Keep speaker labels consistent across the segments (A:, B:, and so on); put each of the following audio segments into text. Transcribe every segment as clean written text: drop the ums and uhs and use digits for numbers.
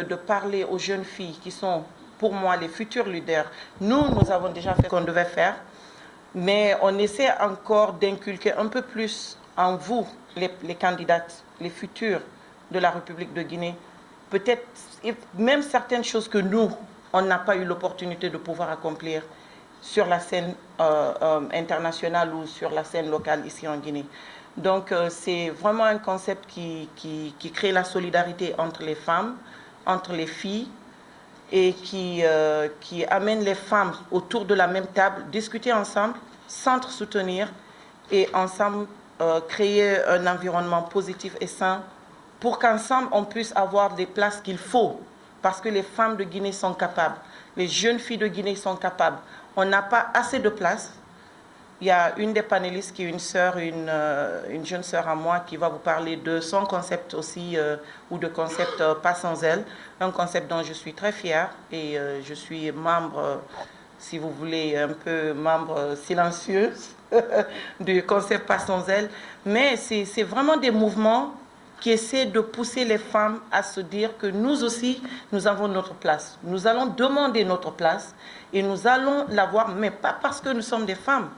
A: de parler aux jeunes filles qui sont, pour moi, les futurs leaders. Nous avons déjà fait ce qu'on devait faire, mais on essaie encore d'inculquer un peu plus en vous, les candidates, les futurs de la République de Guinée, peut-être même certaines choses que nous, on n'a pas eu l'opportunité de pouvoir accomplir sur la scène internationale ou sur la scène locale ici en Guinée. Donc c'est vraiment un concept qui crée la solidarité entre les femmes, entre les filles, et qui amène les femmes autour de la même table, discuter ensemble, s'entre-soutenir et ensemble créer un environnement positif et sain pour qu'ensemble on puisse avoir des places qu'il faut, parce que les femmes de Guinée sont capables, les jeunes filles de Guinée sont capables. On n'a pas assez de place. Il y a une des panélistes qui est une sœur, une jeune sœur à moi, qui va vous parler de son concept aussi, ou de concept Pas sans elle, un concept dont je suis très fière et je suis membre, si vous voulez, un peu membre silencieux du concept Pas sans elle. Mais c'est vraiment des mouvements qui essaient de pousser les femmes à se dire que nous aussi, nous avons notre place. Nous allons demander notre place et nous allons l'avoir, mais pas parce que nous sommes des femmes,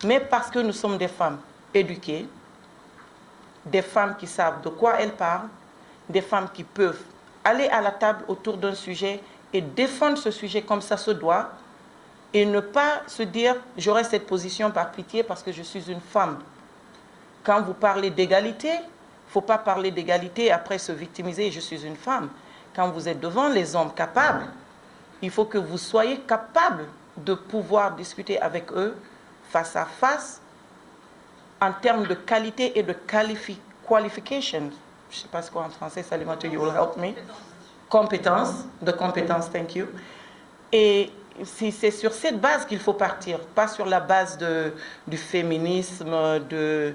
A: mais parce que nous sommes des femmes éduquées, des femmes qui savent de quoi elles parlent, des femmes qui peuvent aller à la table autour d'un sujet et défendre ce sujet comme ça se doit, et ne pas se dire « j'aurai cette position par pitié parce que je suis une femme ». Quand vous parlez d'égalité, il ne faut pas parler d'égalité et après se victimiser « je suis une femme ». Quand vous êtes devant les hommes capables, il faut que vous soyez capables de pouvoir discuter avec eux face à face, en termes de qualité et de qualification. Je ne sais pas ce qu'en français, Salimata, you will help me. Compétence, de compétence, thank you. Et c'est sur cette base qu'il faut partir, pas sur la base du féminisme, je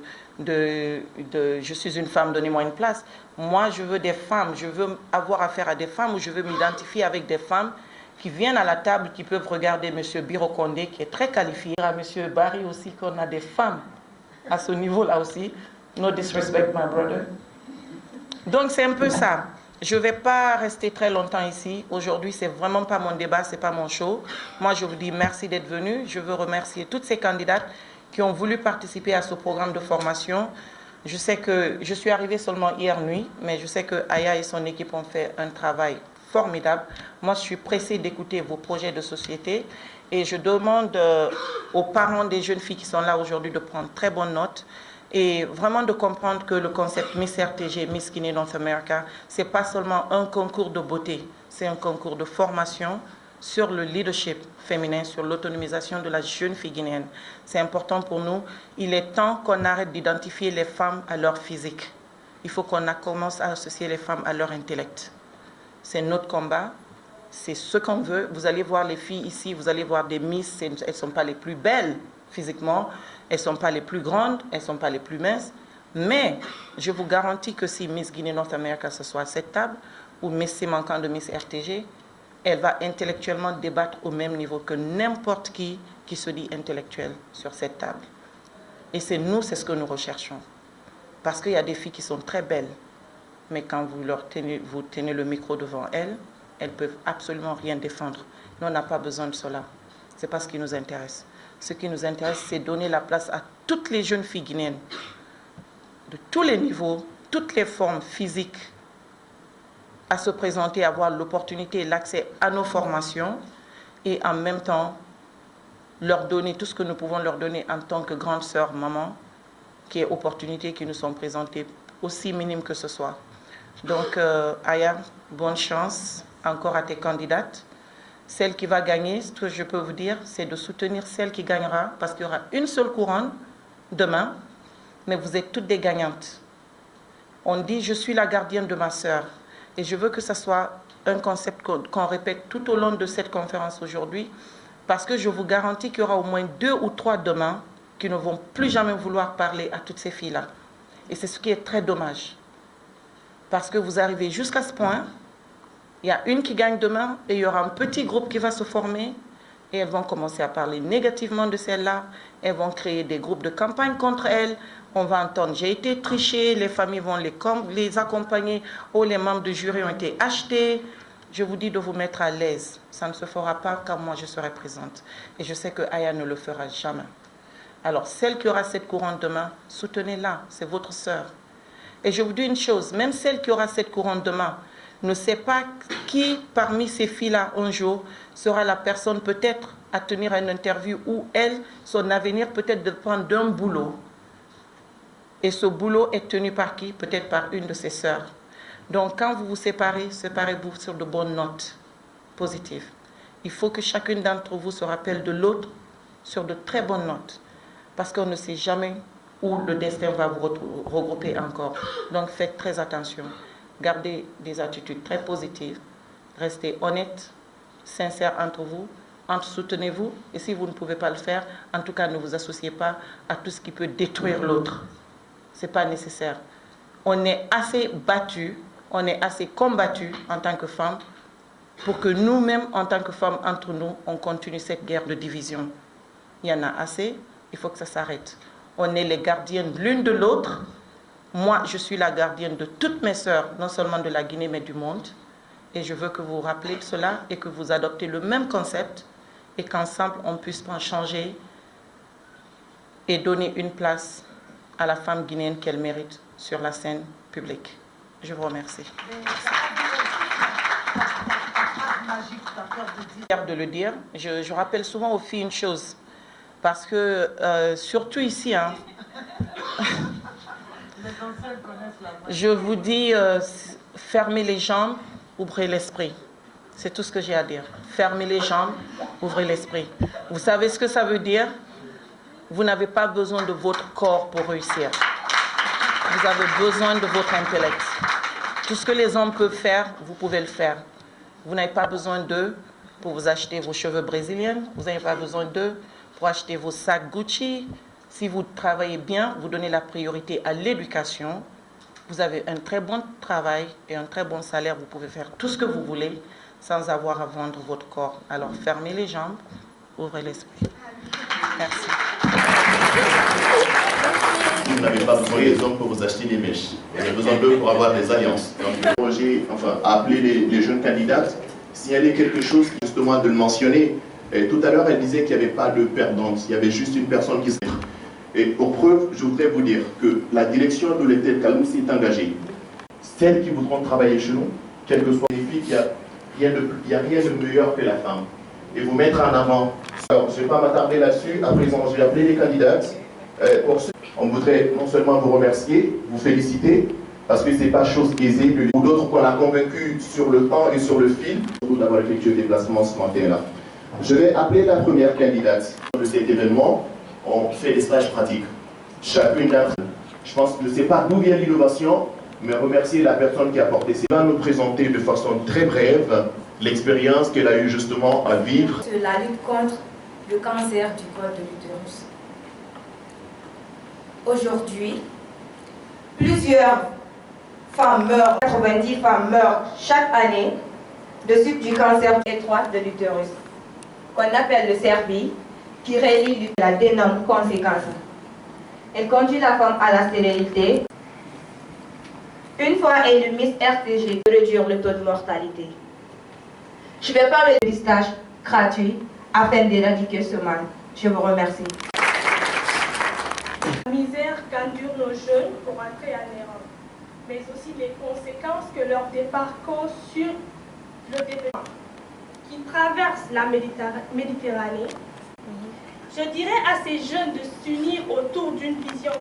A: suis une femme, donnez-moi une place. Moi, je veux des femmes, je veux avoir affaire à des femmes, ou je veux m'identifier avec des femmes qui viennent à la table, qui peuvent regarder M. Biro Condé, qui est très qualifié, à M. Barry aussi, qu'on a des femmes à ce niveau-là aussi. No disrespect, my brother. Donc, c'est un peu ça. Je ne vais pas rester très longtemps ici. Aujourd'hui, ce n'est vraiment pas mon débat, ce n'est pas mon show. Moi, je vous dis merci d'être venus. Je veux remercier toutes ces candidates qui ont voulu participer à ce programme de formation. Je sais que je suis arrivée seulement hier nuit, mais je sais que Aya et son équipe ont fait un travail formidable. Moi, je suis pressée d'écouter vos projets de société et je demande aux parents des jeunes filles qui sont là aujourd'hui de prendre très bonne note et vraiment de comprendre que le concept Miss RTG, Miss Guinea North America, ce n'est pas seulement un concours de beauté, c'est un concours de formation sur le leadership féminin, sur l'autonomisation de la jeune fille guinéenne. C'est important pour nous. Il est temps qu'on arrête d'identifier les femmes à leur physique. Il faut qu'on commence à associer les femmes à leur intellect. C'est notre combat, c'est ce qu'on veut. Vous allez voir les filles ici, vous allez voir des Miss, elles ne sont pas les plus belles physiquement, elles ne sont pas les plus grandes, elles ne sont pas les plus minces, mais je vous garantis que si Miss Guinea North America ce soit à cette table, ou Miss Simankan de Miss RTG, elle va intellectuellement débattre au même niveau que n'importe qui se dit intellectuel sur cette table. Et c'est ce que nous recherchons. Parce qu'il y a des filles qui sont très belles, mais quand vous tenez le micro devant elles, elles ne peuvent absolument rien défendre. Nous, on n'a pas besoin de cela. Ce n'est pas ce qui nous intéresse. Ce qui nous intéresse, c'est donner la place à toutes les jeunes filles guinéennes, de tous les niveaux, toutes les formes physiques, à se présenter, avoir l'opportunité et l'accès à nos formations, et en même temps, leur donner tout ce que nous pouvons leur donner en tant que grande sœur, maman, qui est opportunités qui nous sont présentées, aussi minimes que ce soit. Donc, Aya, bonne chance encore à tes candidates. Celle qui va gagner, ce que je peux vous dire, c'est de soutenir celle qui gagnera, parce qu'il y aura une seule couronne demain, mais vous êtes toutes des gagnantes. On dit « je suis la gardienne de ma sœur ». Et je veux que ce soit un concept qu'on répète tout au long de cette conférence aujourd'hui, parce que je vous garantis qu'il y aura au moins 2 ou 3 demain qui ne vont plus jamais vouloir parler à toutes ces filles-là. Et c'est ce qui est très dommage. Parce que vous arrivez jusqu'à ce point, il y a une qui gagne demain et il y aura un petit groupe qui va se former et elles vont commencer à parler négativement de celle-là. Elles vont créer des groupes de campagne contre elles on va entendre. J'ai été triché, les familles vont les accompagner, ou les membres du jury ont été achetés. Je vous dis de vous mettre à l'aise. Ça ne se fera pas quand moi je serai présente. Et je sais que Aya ne le fera jamais. Alors, celle qui aura cette couronne demain, soutenez-la, c'est votre sœur. Et je vous dis une chose, même celle qui aura cette couronne demain, ne sait pas qui parmi ces filles-là un jour sera la personne peut-être à tenir une interview où elle, son avenir peut-être dépend d'un boulot. Et ce boulot est tenu par qui? Peut-être par une de ses sœurs. Donc quand vous vous séparez, séparez-vous sur de bonnes notes positives. Il faut que chacune d'entre vous se rappelle de l'autre sur de très bonnes notes. Parce qu'on ne sait jamais où le destin va vous regrouper encore. Donc faites très attention. Gardez des attitudes très positives. Restez honnêtes, sincères entre vous. Soutenez-vous. Et si vous ne pouvez pas le faire, en tout cas, ne vous associez pas à tout ce qui peut détruire l'autre. Ce n'est pas nécessaire. On est assez battus, on est assez combattus en tant que femmes pour que nous-mêmes, en tant que femmes, entre nous, on continue cette guerre de division. Il y en a assez, il faut que ça s'arrête. On est les gardiennes l'une de l'autre. Moi, je suis la gardienne de toutes mes sœurs, non seulement de la Guinée, mais du monde. Et je veux que vous vous rappelez de cela et que vous adoptez le même concept et qu'ensemble, on puisse changer et donner une place à la femme guinéenne qu'elle mérite sur la scène publique. Je vous remercie. De le dire, je rappelle souvent aux filles une chose, parce que surtout ici, hein, je vous dis, fermez les jambes, ouvrez l'esprit. C'est tout ce que j'ai à dire. Fermez les jambes, ouvrez l'esprit. Vous savez ce que ça veut dire? Vous n'avez pas besoin de votre corps pour réussir. Vous avez besoin de votre intellect. Tout ce que les hommes peuvent faire, vous pouvez le faire. Vous n'avez pas besoin d'eux pour vous acheter vos cheveux brésiliens. Vous n'avez pas besoin d'eux pour acheter vos sacs Gucci. Si vous travaillez bien, vous donnez la priorité à l'éducation. Vous avez un très bon travail et un très bon salaire. Vous pouvez faire tout ce que vous voulez sans avoir à vendre votre corps. Alors fermez les jambes, ouvrez l'esprit. Merci.
B: Vous n'avez pas besoin des hommes pour vous acheter des mèches. Vous avez besoin d'eux pour avoir des alliances. Donc, j'ai appelé les jeunes candidates, signaler quelque chose, justement de le mentionner. Et tout à l'heure, elle disait qu'il n'y avait pas de perdante, il y avait juste une personne qui se... Et pour preuve, je voudrais vous dire que la direction de l'Étel Kaloussi est engagée. Celles qui voudront travailler chez nous, quelles que soient les filles, il n'y a rien de meilleur que la femme. Et vous mettre en avant. Alors, je ne vais pas m'attarder là-dessus. À présent, je vais appeler les candidates. On voudrait non seulement vous remercier, vous féliciter, parce que ce n'est pas chose aisée, ou d'autres qu'on a convaincus sur le temps et sur le fil, d'avoir effectué le déplacement ce matin-là. Je vais appeler la première candidate de cet événement. On fait des stages pratiques. Chacune d'entre elles. Je pense que je ne sais pas d'où vient l'innovation, mais remercier la personne qui a porté ces... Elle va nous présenter de façon très brève l'expérience qu'elle a eu justement à vivre.
C: La lutte contre le cancer du col de l'utérus. Aujourd'hui, plusieurs femmes meurent, 90 femmes meurent chaque année de suite du cancer étroit de l'utérus, qu'on appelle le CERBI, qui relie la d'énormes conséquences. Elle conduit la femme à la stérilité. Une fois élue Miss RTG, de réduire le taux de mortalité. Je vais parler de listage gratuit afin d'éradiquer ce mal. Je vous remercie.
D: La misère qu'endurent nos jeunes pour entrer en erreur, mais aussi les conséquences que leur départ cause sur le développement qui traverse la Méditerranée. Je dirais à ces jeunes de s'unir autour d'une vision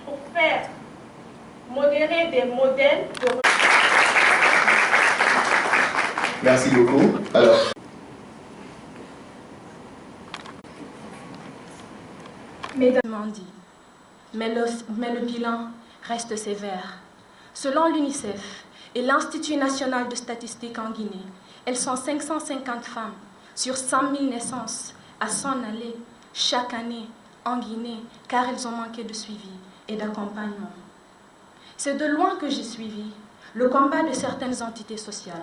D: pour faire modérer des modèles de...
B: Merci beaucoup. Alors...
E: Mesdames, mais le bilan reste sévère. Selon l'UNICEF et l'Institut national de statistique en Guinée, elles sont 550 femmes sur 100 000 naissances à s'en aller chaque année en Guinée car elles ont manqué de suivi et d'accompagnement. C'est de loin que j'ai suivi le combat de certaines entités sociales,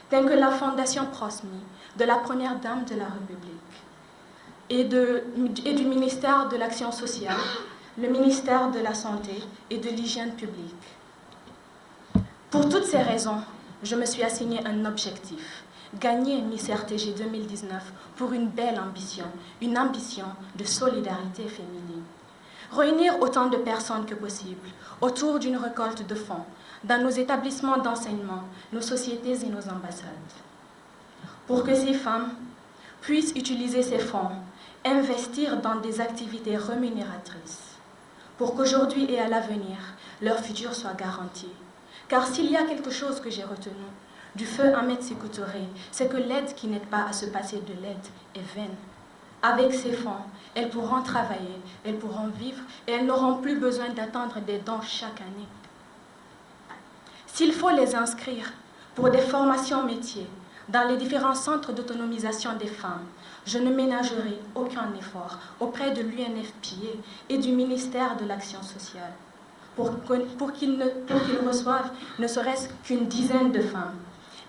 E: telles que la Fondation Prosmi, de la Première Dame de la République et du ministère de l'Action sociale, le ministère de la Santé et de l'Hygiène publique. Pour toutes ces raisons, je me suis assigné un objectif: gagner Miss RTG 2019 pour une belle ambition, une ambition de solidarité féminine. Réunir autant de personnes que possible autour d'une récolte de fonds dans nos établissements d'enseignement, nos sociétés et nos ambassades. Pour que ces femmes puissent utiliser ces fonds, investir dans des activités rémunératrices, pour qu'aujourd'hui et à l'avenir, leur futur soit garanti. Car s'il y a quelque chose que j'ai retenu du feu Ahmed Sékou Touré, c'est que l'aide qui n'aide pas à se passer de l'aide est vaine. Avec ces fonds, elles pourront travailler, elles pourront vivre et elles n'auront plus besoin d'attendre des dons chaque année. S'il faut les inscrire pour des formations métiers dans les différents centres d'autonomisation des femmes, je ne ménagerai aucun effort auprès de l'UNFPA et du ministère de l'Action sociale pour qu'ils reçoivent ne serait-ce qu'une dizaine de femmes.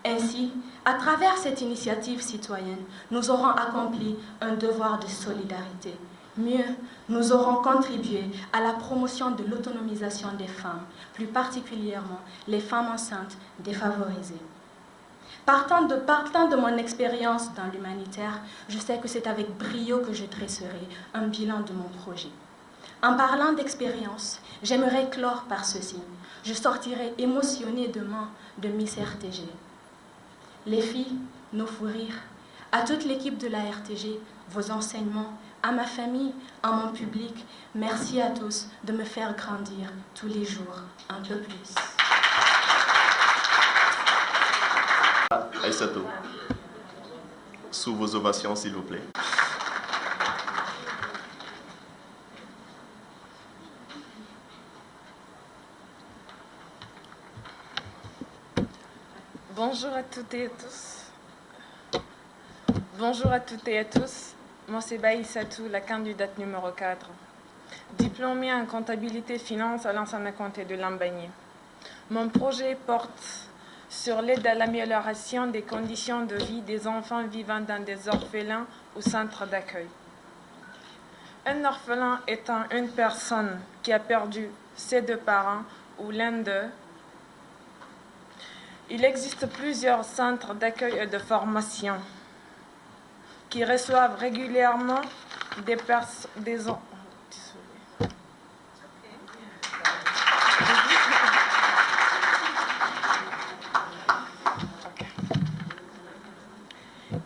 E: Ainsi, à travers cette initiative citoyenne, nous aurons accompli un devoir de solidarité. Mieux, nous aurons contribué à la promotion de l'autonomisation des femmes, plus particulièrement les femmes enceintes défavorisées. Partant de mon expérience dans l'humanitaire, je sais que c'est avec brio que je dresserai un bilan de mon projet. En parlant d'expérience, j'aimerais clore par ceci. Je sortirai émotionnée demain de Miss RTG. Les filles, nos fous rires, à toute l'équipe de la RTG, vos enseignements, à ma famille, à mon public, merci à tous de me faire grandir tous les jours un peu plus.
B: Aïssatou, sous vos ovations, s'il vous plaît.
F: Bonjour à toutes et à tous. Bonjour à toutes et à tous. Moi, c'est Aïssatou, la candidate numéro 4, diplômée en comptabilité finance à l'Ensemble Comté de Lambagne. Mon projet porte sur l'aide à l'amélioration des conditions de vie des enfants vivant dans des orphelins ou centres d'accueil. Un orphelin étant une personne qui a perdu ses deux parents ou l'un d'eux. Il existe plusieurs centres d'accueil et de formation qui reçoivent régulièrement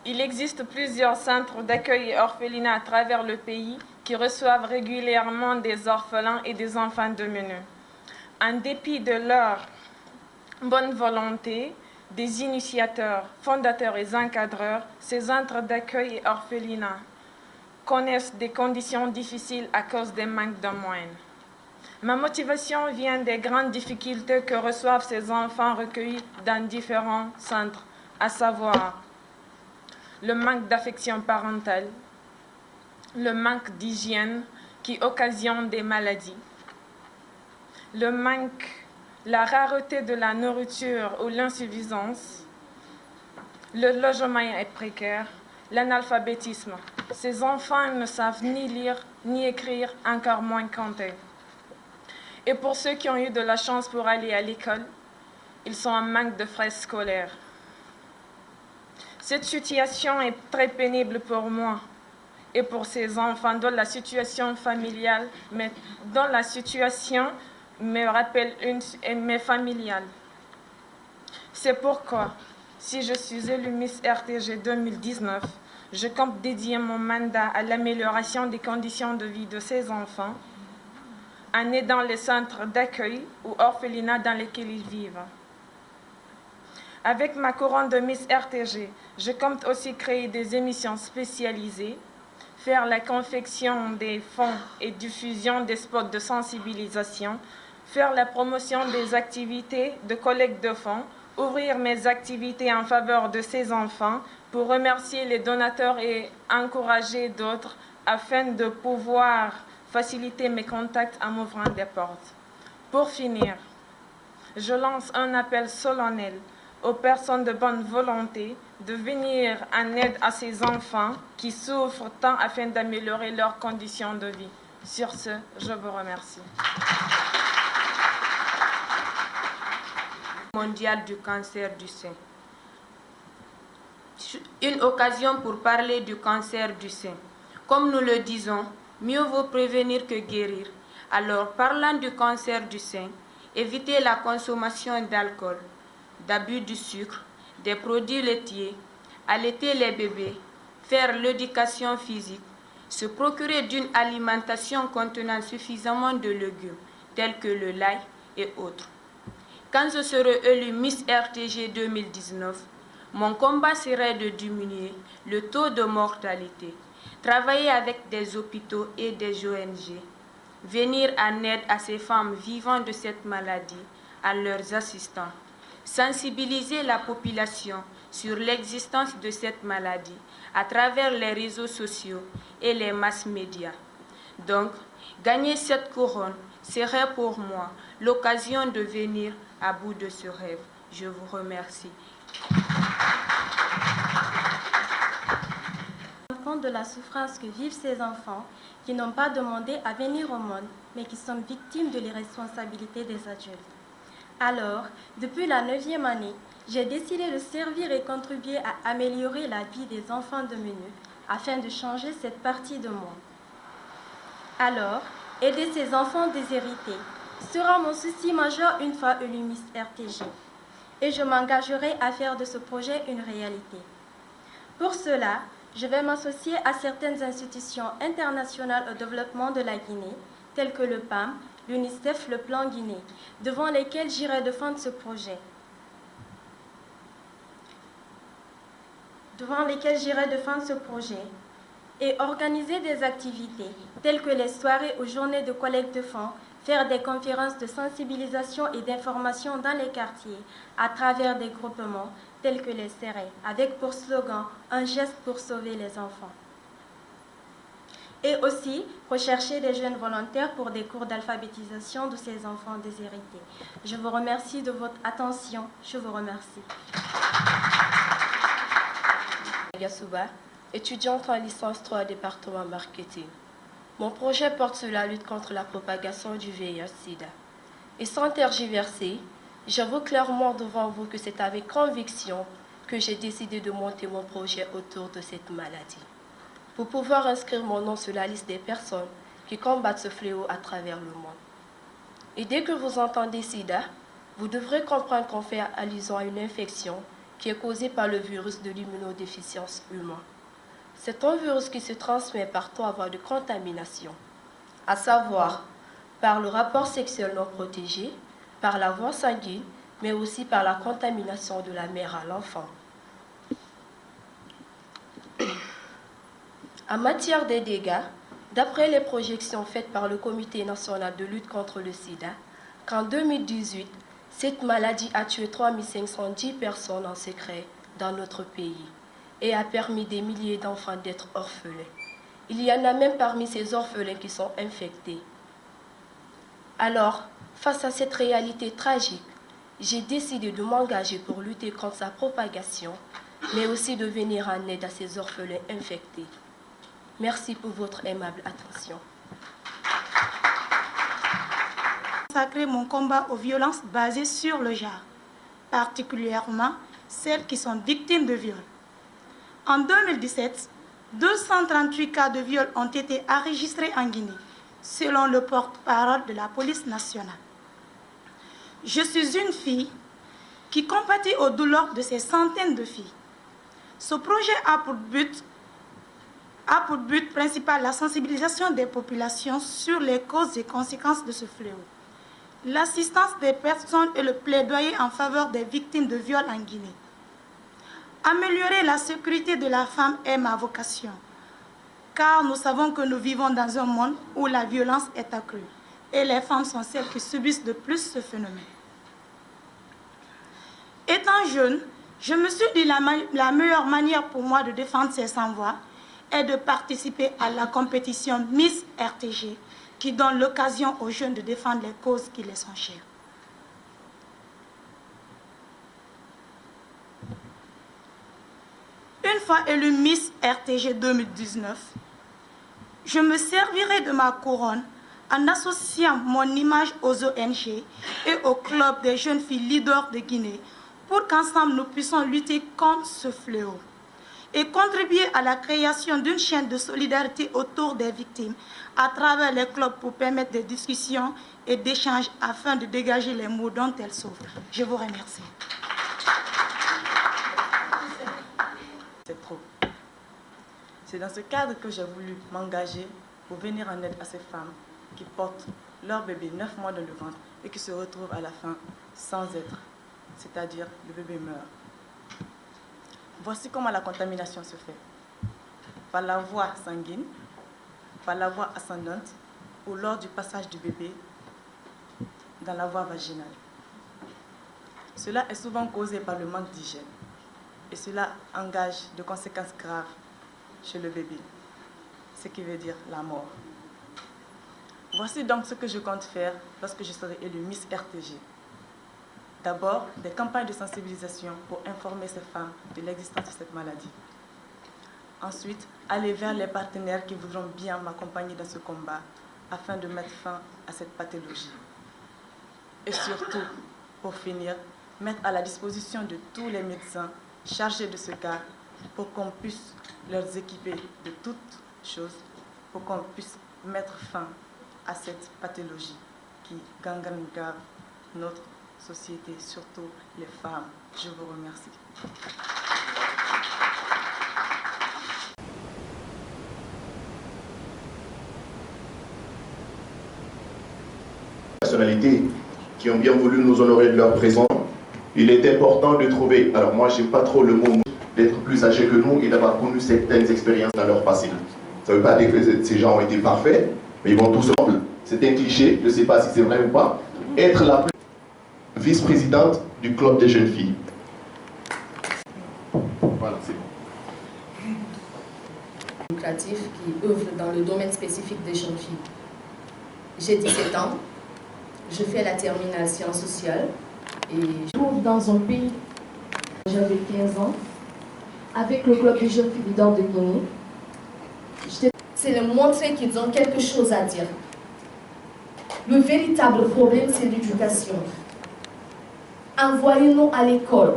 F: Il existe plusieurs centres d'accueil et orphelinats à travers le pays qui reçoivent régulièrement des orphelins et des enfants démunis. En dépit de leur bonne volonté, des initiateurs, fondateurs et encadreurs, ces centres d'accueil et orphelinats connaissent des conditions difficiles à cause des manques de moyens. Ma motivation vient des grandes difficultés que reçoivent ces enfants recueillis dans différents centres, à savoir le manque d'affection parentale, le manque d'hygiène qui occasionne des maladies, la rareté de la nourriture ou l'insuffisance, le logement est précaire, l'analphabétisme. Ces enfants ne savent ni lire, ni écrire, encore moins compter. Et pour ceux qui ont eu de la chance pour aller à l'école, ils sont en manque de frais scolaires. Cette situation est très pénible pour moi et pour ces enfants dont la situation familiale, mais dont la situation me rappelle mais familiale. C'est pourquoi, si je suis élue Miss RTG 2019, je compte dédier mon mandat à l'amélioration des conditions de vie de ces enfants, en aidant les centres d'accueil ou orphelinats dans lesquels ils vivent. Avec ma couronne de Miss RTG, je compte aussi créer des émissions spécialisées, faire la confection des fonds et diffusion des spots de sensibilisation, faire la promotion des activités de collecte de fonds, ouvrir mes activités en faveur de ces enfants pour remercier les donateurs et encourager d'autres afin de pouvoir faciliter mes contacts en m'ouvrant des portes. Pour finir, je lance un appel solennel aux personnes de bonne volonté de venir en aide à ces enfants qui souffrent tant afin d'améliorer leurs conditions de vie. Sur ce, je vous remercie.
G: Mondial du cancer du sein. Une occasion pour parler du cancer du sein. Comme nous le disons, mieux vaut prévenir que guérir. Alors, parlant du cancer du sein, évitez la consommation d'alcool, d'abus du sucre, des produits laitiers, allaiter les bébés, faire l'éducation physique, se procurer d'une alimentation contenant suffisamment de légumes, tels que le lait et autres. Quand je serai élue Miss RTG 2019, mon combat serait de diminuer le taux de mortalité, travailler avec des hôpitaux et des ONG, venir en aide à ces femmes vivant de cette maladie, à leurs assistants, sensibiliser la population sur l'existence de cette maladie à travers les réseaux sociaux et les mass médias. Donc, gagner cette couronne serait pour moi l'occasion de venir à bout de ce rêve. Je vous remercie.
E: De la souffrance que vivent ces enfants qui n'ont pas demandé à venir au monde, mais qui sont victimes de l'irresponsabilité des adultes. Alors, depuis la 9e année, j'ai décidé de servir et contribuer à améliorer la vie des enfants de MENU afin de changer cette partie de monde. Alors, aider ces enfants déshérités sera mon souci majeur une fois élue Miss RTG, et je m'engagerai à faire de ce projet une réalité. Pour cela, je vais m'associer à certaines institutions internationales au développement de la Guinée, telles que le PAM, l'UNICEF, le Plan Guinée, devant lesquelles j'irai défendre ce projet. Et organiser des activités telles que les soirées ou journées de collecte de fonds, faire des conférences de sensibilisation et d'information dans les quartiers à travers des groupements tels que les CERE, avec pour slogan « Un geste pour sauver les enfants ». Et aussi rechercher des jeunes volontaires pour des cours d'alphabétisation de ces enfants déshérités. Je vous remercie de votre attention. Je vous remercie.
H: Yassouba, étudiante en licence 3 département marketing. Mon projet porte sur la lutte contre la propagation du VIH-Sida. Et sans tergiverser, j'avoue clairement devant vous que c'est avec conviction que j'ai décidé de monter mon projet autour de cette maladie, pour pouvoir inscrire mon nom sur la liste des personnes qui combattent ce fléau à travers le monde. Et dès que vous entendez SIDA, vous devrez comprendre qu'on fait allusion à une infection qui est causée par le virus de l'immunodéficience humaine. C'est un virus qui se transmet par 3 voies de contamination, à savoir par le rapport sexuel non protégé, par la voie sanguine, mais aussi par la contamination de la mère à l'enfant. En matière des dégâts, d'après les projections faites par le Comité national de lutte contre le sida, qu'en 2018, cette maladie a tué 3510 personnes en secret dans notre pays et a permis des milliers d'enfants d'être orphelins. Il y en a même parmi ces orphelins qui sont infectés. Alors, face à cette réalité tragique, j'ai décidé de m'engager pour lutter contre sa propagation, mais aussi de venir en aide à ces orphelins infectés. Merci pour votre aimable attention.
I: Consacrer mon combat aux violences basées sur le genre, particulièrement celles qui sont victimes de viol. En 2017, 238 cas de viol ont été enregistrés en Guinée, selon le porte-parole de la police nationale. Je suis une fille qui compatit aux douleurs de ces centaines de filles. Ce projet a pour but principal la sensibilisation des populations sur les causes et conséquences de ce fléau, l'assistance des personnes et le plaidoyer en faveur des victimes de viol en Guinée. Améliorer la sécurité de la femme est ma vocation, car nous savons que nous vivons dans un monde où la violence est accrue et les femmes sont celles qui subissent de plus ce phénomène. Étant jeune, je me suis dit la meilleure manière pour moi de défendre ces sans-voix est de participer à la compétition Miss RTG qui donne l'occasion aux jeunes de défendre les causes qui les sont chères. Une fois élue Miss RTG 2019, Je me servirai de ma couronne en associant mon image aux ONG et au club des jeunes filles leaders de Guinée pour qu'ensemble nous puissions lutter contre ce fléau et contribuer à la création d'une chaîne de solidarité autour des victimes à travers les clubs pour permettre des discussions et d'échanges afin de dégager les maux dont elles souffrent. Je vous remercie.
J: C'est trop. C'est dans ce cadre que j'ai voulu m'engager pour venir en aide à ces femmes qui portent leur bébé 9 mois dans le ventre et qui se retrouvent à la fin sans être, c'est-à-dire le bébé meurt. Voici comment la contamination se fait. Par la voie sanguine, par la voie ascendante ou lors du passage du bébé dans la voie vaginale. Cela est souvent causé par le manque d'hygiène et cela engage de conséquences graves chez le bébé, ce qui veut dire la mort. Voici donc ce que je compte faire lorsque je serai élue Miss RTG. D'abord, des campagnes de sensibilisation pour informer ces femmes de l'existence de cette maladie. Ensuite, aller vers les partenaires qui voudront bien m'accompagner dans ce combat afin de mettre fin à cette pathologie. Et surtout, pour finir, mettre à la disposition de tous les médecins chargés de ce cas pour qu'on puisse leur équiper de toutes choses, pour qu'on puisse mettre fin à cette pathologie qui gangrène grave notre société, surtout les femmes. Je vous remercie.
B: Personnalités qui ont bien voulu nous honorer de leur présence, il est important de trouver, alors moi j'aime pas trop le mot, d'être plus âgés que nous et d'avoir connu certaines expériences dans leur passé. Ça ne veut pas dire que ces gens ont été parfaits, mais ils vont tous ensemble. C'est un cliché, je ne sais pas si c'est vrai ou pas, être la plus vice-présidente du club des jeunes filles. Voilà, c'est bon.
K: Lucratif qui œuvre dans le domaine spécifique des jeunes filles. J'ai 17 ans, je fais la terminale sciences sociales et je trouve dans un pays. J'avais 15 ans, avec le club des jeunes filles leaders de Guinée. C'est de montrer qu'ils ont quelque chose à dire. Le véritable problème, c'est l'éducation. Envoyez-nous à l'école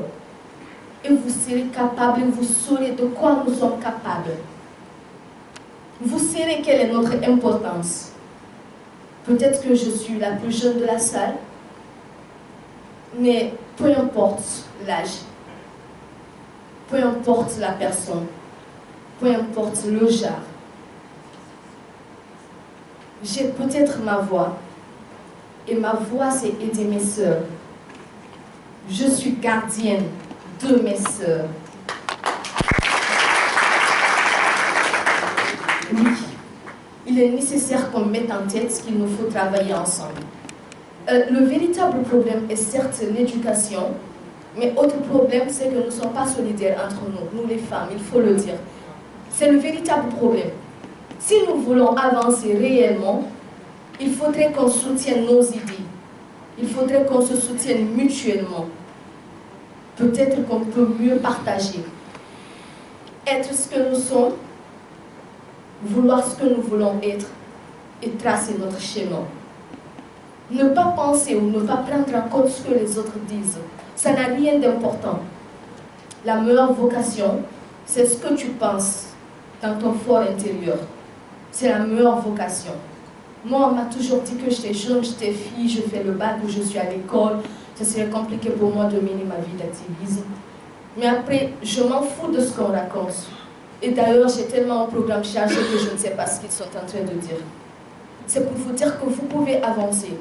K: et vous serez capables, vous saurez de quoi nous sommes capables. Vous saurez quelle est notre importance. Peut-être que je suis la plus jeune de la salle, mais peu importe l'âge, peu importe la personne, peu importe le genre, j'ai peut-être ma voix, et ma voix c'est aider mes sœurs. Je suis gardienne de mes sœurs. Oui, il est nécessaire qu'on mette en tête qu'il nous faut travailler ensemble. Le véritable problème est certes l'éducation, mais autre problème c'est que nous ne sommes pas solidaires entre nous, nous les femmes, il faut le dire. C'est le véritable problème. Si nous voulons avancer réellement, il faudrait qu'on soutienne nos idées. Il faudrait qu'on se soutienne mutuellement. Peut-être qu'on peut mieux partager. Être ce que nous sommes, vouloir ce que nous voulons être et tracer notre chemin. Ne pas penser ou ne pas prendre en compte ce que les autres disent, ça n'a rien d'important. La meilleure vocation, c'est ce que tu penses dans ton fort intérieur. C'est la meilleure vocation. Moi, on m'a toujours dit que j'étais jeune, j'étais fille, je fais le bac ou je suis à l'école. Ce serait compliqué pour moi de mener ma vie d'activisme. Mais après, je m'en fous de ce qu'on raconte. Et d'ailleurs, j'ai tellement un programme chargé que je ne sais pas ce qu'ils sont en train de dire. C'est pour vous dire que vous pouvez avancer.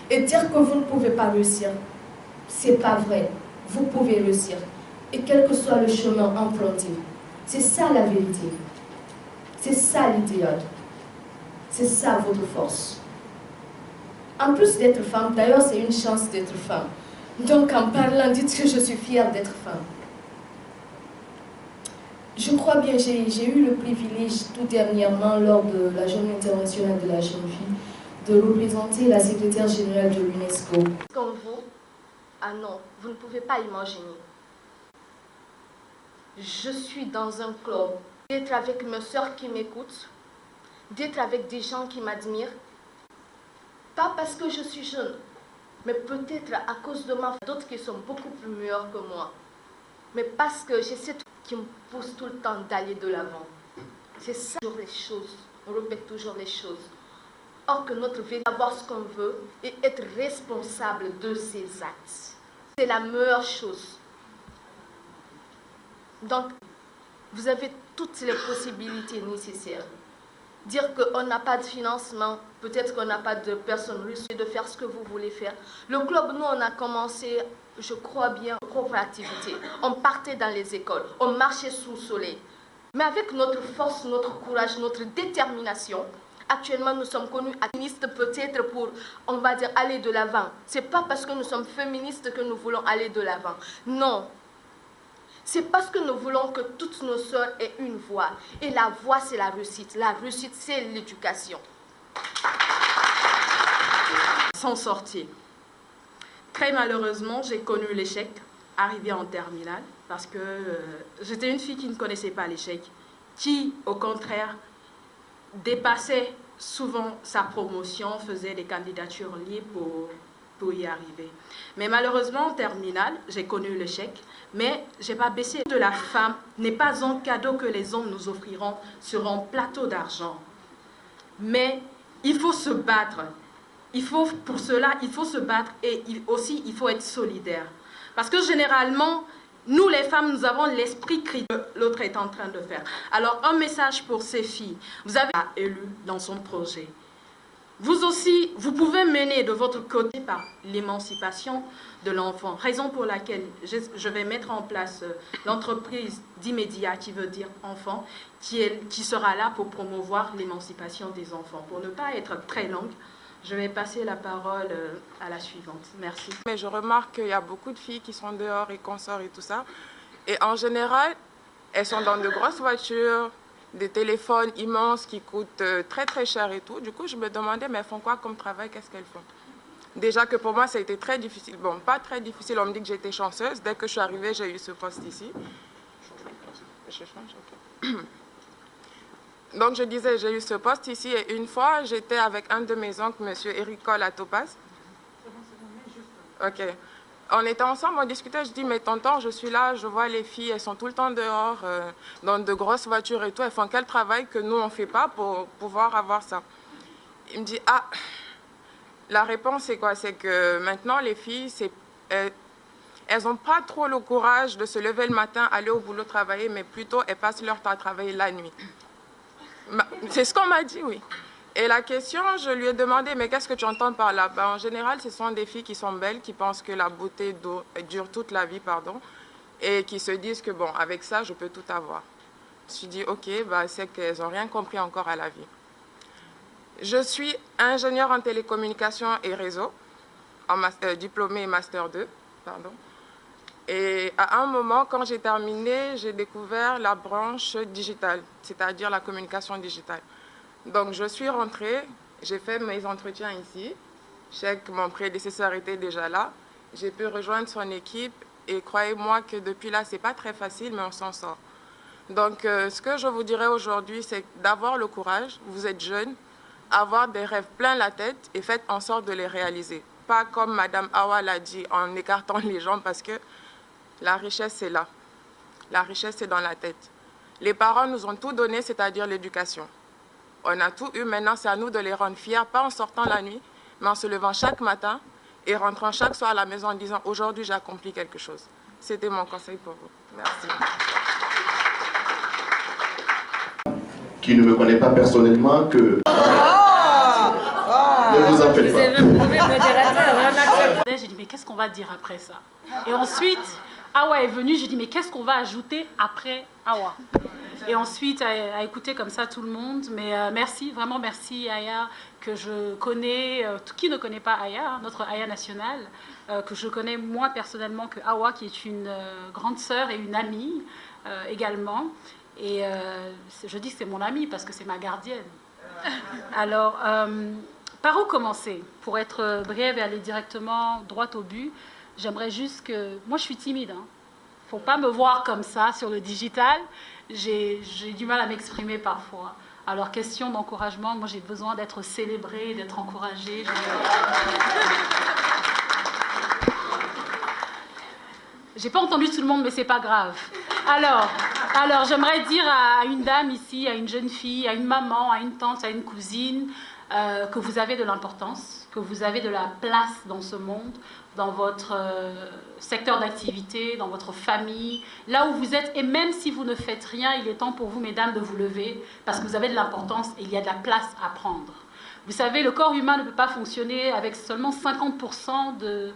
K: Et dire que vous ne pouvez pas réussir, c'est pas vrai. Vous pouvez réussir. Et quel que soit le chemin emprunté, c'est ça la vérité. C'est ça l'idéal. C'est ça votre force. En plus d'être femme, d'ailleurs c'est une chance d'être femme. Donc en parlant, dites que je suis fière d'être femme. Je crois bien, j'ai eu le privilège tout dernièrement lors de la Journée internationale de la jeune fille de représenter la secrétaire générale de l'UNESCO.
H: Comme vous, ah non, vous ne pouvez pas imaginer. Je suis dans un club. D'être avec mes soeurs qui m'écoutent,
K: d'être avec des gens qui m'admirent. Pas parce que je suis jeune, mais peut-être à cause de ma d'autres qui sont beaucoup plus meilleurs que moi. Mais parce que j'ai cette qui me pousse tout le temps d'aller de l'avant. C'est ça, toujours les choses. On répète toujours les choses. Or que notre vie, savoir ce qu'on veut et être responsable de ses actes. C'est la meilleure chose. Donc, vous avez toutes les possibilités nécessaires. Dire qu'on n'a pas de financement, peut-être qu'on n'a pas de personnes risquées de faire ce que vous voulez faire. Le club, nous, on a commencé, je crois bien, propre activité. On partait dans les écoles, on marchait sous le soleil. Mais avec notre force, notre courage, notre détermination, actuellement, nous sommes connus féministes peut-être pour, on va dire, aller de l'avant. Ce n'est pas parce que nous sommes féministes que nous voulons aller de l'avant. Non. C'est parce que nous voulons que toutes nos sœurs aient une voix. Et la voix, c'est la réussite. La réussite, c'est l'éducation.
L: S'en sortir. Très malheureusement, j'ai connu l'échec, arrivé en terminale, parce que j'étais une fille qui ne connaissait pas l'échec, qui, au contraire, dépassait souvent sa promotion, faisait des candidatures libres pour y arriver. Mais malheureusement, en terminale, j'ai connu l'échec, mais je n'ai pas baissé. De la femme n'est pas un cadeau que les hommes nous offriront sur un plateau d'argent. Mais il faut se battre. Pour cela, il faut se battre et aussi, il faut être solidaire. Parce que généralement, nous les femmes, nous avons l'esprit critique que l'autre est en train de faire. Alors, un message pour ces filles. Vous avez élu dans son projet. Vous aussi, vous pouvez mener de votre côté par l'émancipation de l'enfant. Raison pour laquelle je vais mettre en place l'entreprise d'immédiat qui veut dire enfant, qui sera là pour promouvoir l'émancipation des enfants. Pour ne pas être très longue, je vais passer la parole à la suivante. Merci.
F: Mais je remarque qu'il y a beaucoup de filles qui sont dehors et consortent et tout ça. Et en général, elles sont dans de grosses voitures, des téléphones immenses qui coûtent très très cher et tout. Du coup, je me demandais, mais elles font quoi comme travail? Qu'est-ce qu'elles font? Déjà que pour moi, ça a été très difficile. Bon, pas très difficile, on me dit que j'étais chanceuse. Dès que je suis arrivée, j'ai eu ce poste ici. Je change, ok. Donc, je disais, j'ai eu ce poste ici et une fois, j'étais avec un de mes oncles, M. Eric Cole à Topaz. Ok. On était ensemble, on discutait, je dis, mais tonton, je suis là, je vois les filles, elles sont tout le temps dehors, dans de grosses voitures et tout, elles font quel travail que nous, on ne fait pas pour pouvoir avoir ça? Il me dit, ah, la réponse, c'est quoi? C'est que maintenant, les filles, elles n'ont pas trop le courage de se lever le matin, aller au boulot travailler, mais plutôt, elles passent leur temps à travailler la nuit. C'est ce qu'on m'a dit, oui. Et la question, je lui ai demandé, mais qu'est-ce que tu entends par là? En général, ce sont des filles qui sont belles, qui pensent que la beauté dure toute la vie, pardon, et qui se disent que, bon, avec ça, je peux tout avoir. Je me suis dit, ok, c'est qu'elles n'ont rien compris encore à la vie. Je suis ingénieure en télécommunications et réseau, diplômée Master 2, pardon. Et à un moment, quand j'ai terminé, j'ai découvert la branche digitale, c'est-à-dire la communication digitale. Donc, je suis rentrée, j'ai fait mes entretiens ici. Je sais que mon prédécesseur était déjà là. J'ai pu rejoindre son équipe et croyez-moi que depuis là, ce n'est pas très facile, mais on s'en sort. Donc, ce que je vous dirais aujourd'hui, c'est d'avoir le courage, vous êtes jeune, avoir des rêves plein la tête et faites en sorte de les réaliser. Pas comme Mme Awa l'a dit, en écartant les jambes, parce que la richesse, c'est là. La richesse, c'est dans la tête. Les parents nous ont tout donné, c'est-à-dire l'éducation. On a tout eu, maintenant c'est à nous de les rendre fiers, pas en sortant la nuit, mais en se levant chaque matin et rentrant chaque soir à la maison en disant « Aujourd'hui, j'ai accompli quelque chose ». C'était mon conseil pour vous. Merci.
B: Qui ne me connaît pas personnellement que... Ne vous en faites pas.
M: J'ai dit « Mais qu'est-ce qu'on va dire après ça ?» Et ensuite, Awa est venue, j'ai dit « Mais qu'est-ce qu'on va ajouter après Awa ?» Et ensuite, à écouter comme ça tout le monde. Mais merci, vraiment merci Aya, que je connais, qui ne connaît pas Aya, notre Aya nationale, que je connais moi personnellement, que Awa, qui est une grande sœur et une amie également. Et je dis que c'est mon amie parce que c'est ma gardienne. Alors, par où commencer? Pour être brève et aller directement droit au but, j'aimerais juste que... Moi, je suis timide, hein. Faut pas me voir comme ça sur le digital. J'ai du mal à m'exprimer parfois. Alors, question d'encouragement, moi j'ai besoin d'être célébrée, d'être encouragée. J'ai pas entendu tout le monde, mais c'est pas grave. Alors j'aimerais dire à une dame ici, à une jeune fille, à une maman, à une tante, à une cousine, que vous avez de l'importance, que vous avez de la place dans ce monde, dans votre secteur d'activité, dans votre famille, là où vous êtes. Et même si vous ne faites rien, il est temps pour vous, mesdames, de vous lever, parce que vous avez de l'importance et il y a de la place à prendre. Vous savez, le corps humain ne peut pas fonctionner avec seulement 50% de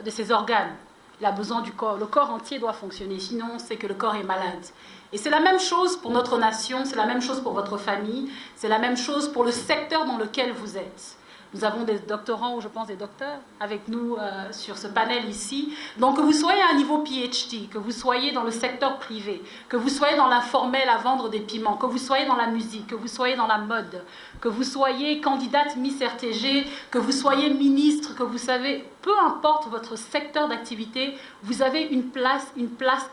M: ses organes. Il a besoin du corps. Le corps entier doit fonctionner, sinon c'est que le corps est malade. Et c'est la même chose pour notre nation, c'est la même chose pour votre famille, c'est la même chose pour le secteur dans lequel vous êtes. Nous avons des doctorants, ou je pense des docteurs, avec nous sur ce panel ici. Donc que vous soyez à un niveau PhD, que vous soyez dans le secteur privé, que vous soyez dans l'informel à vendre des piments, que vous soyez dans la musique, que vous soyez dans la mode, que vous soyez candidate Miss RTG, que vous soyez ministre, que vous savez, peu importe votre secteur d'activité, vous avez une place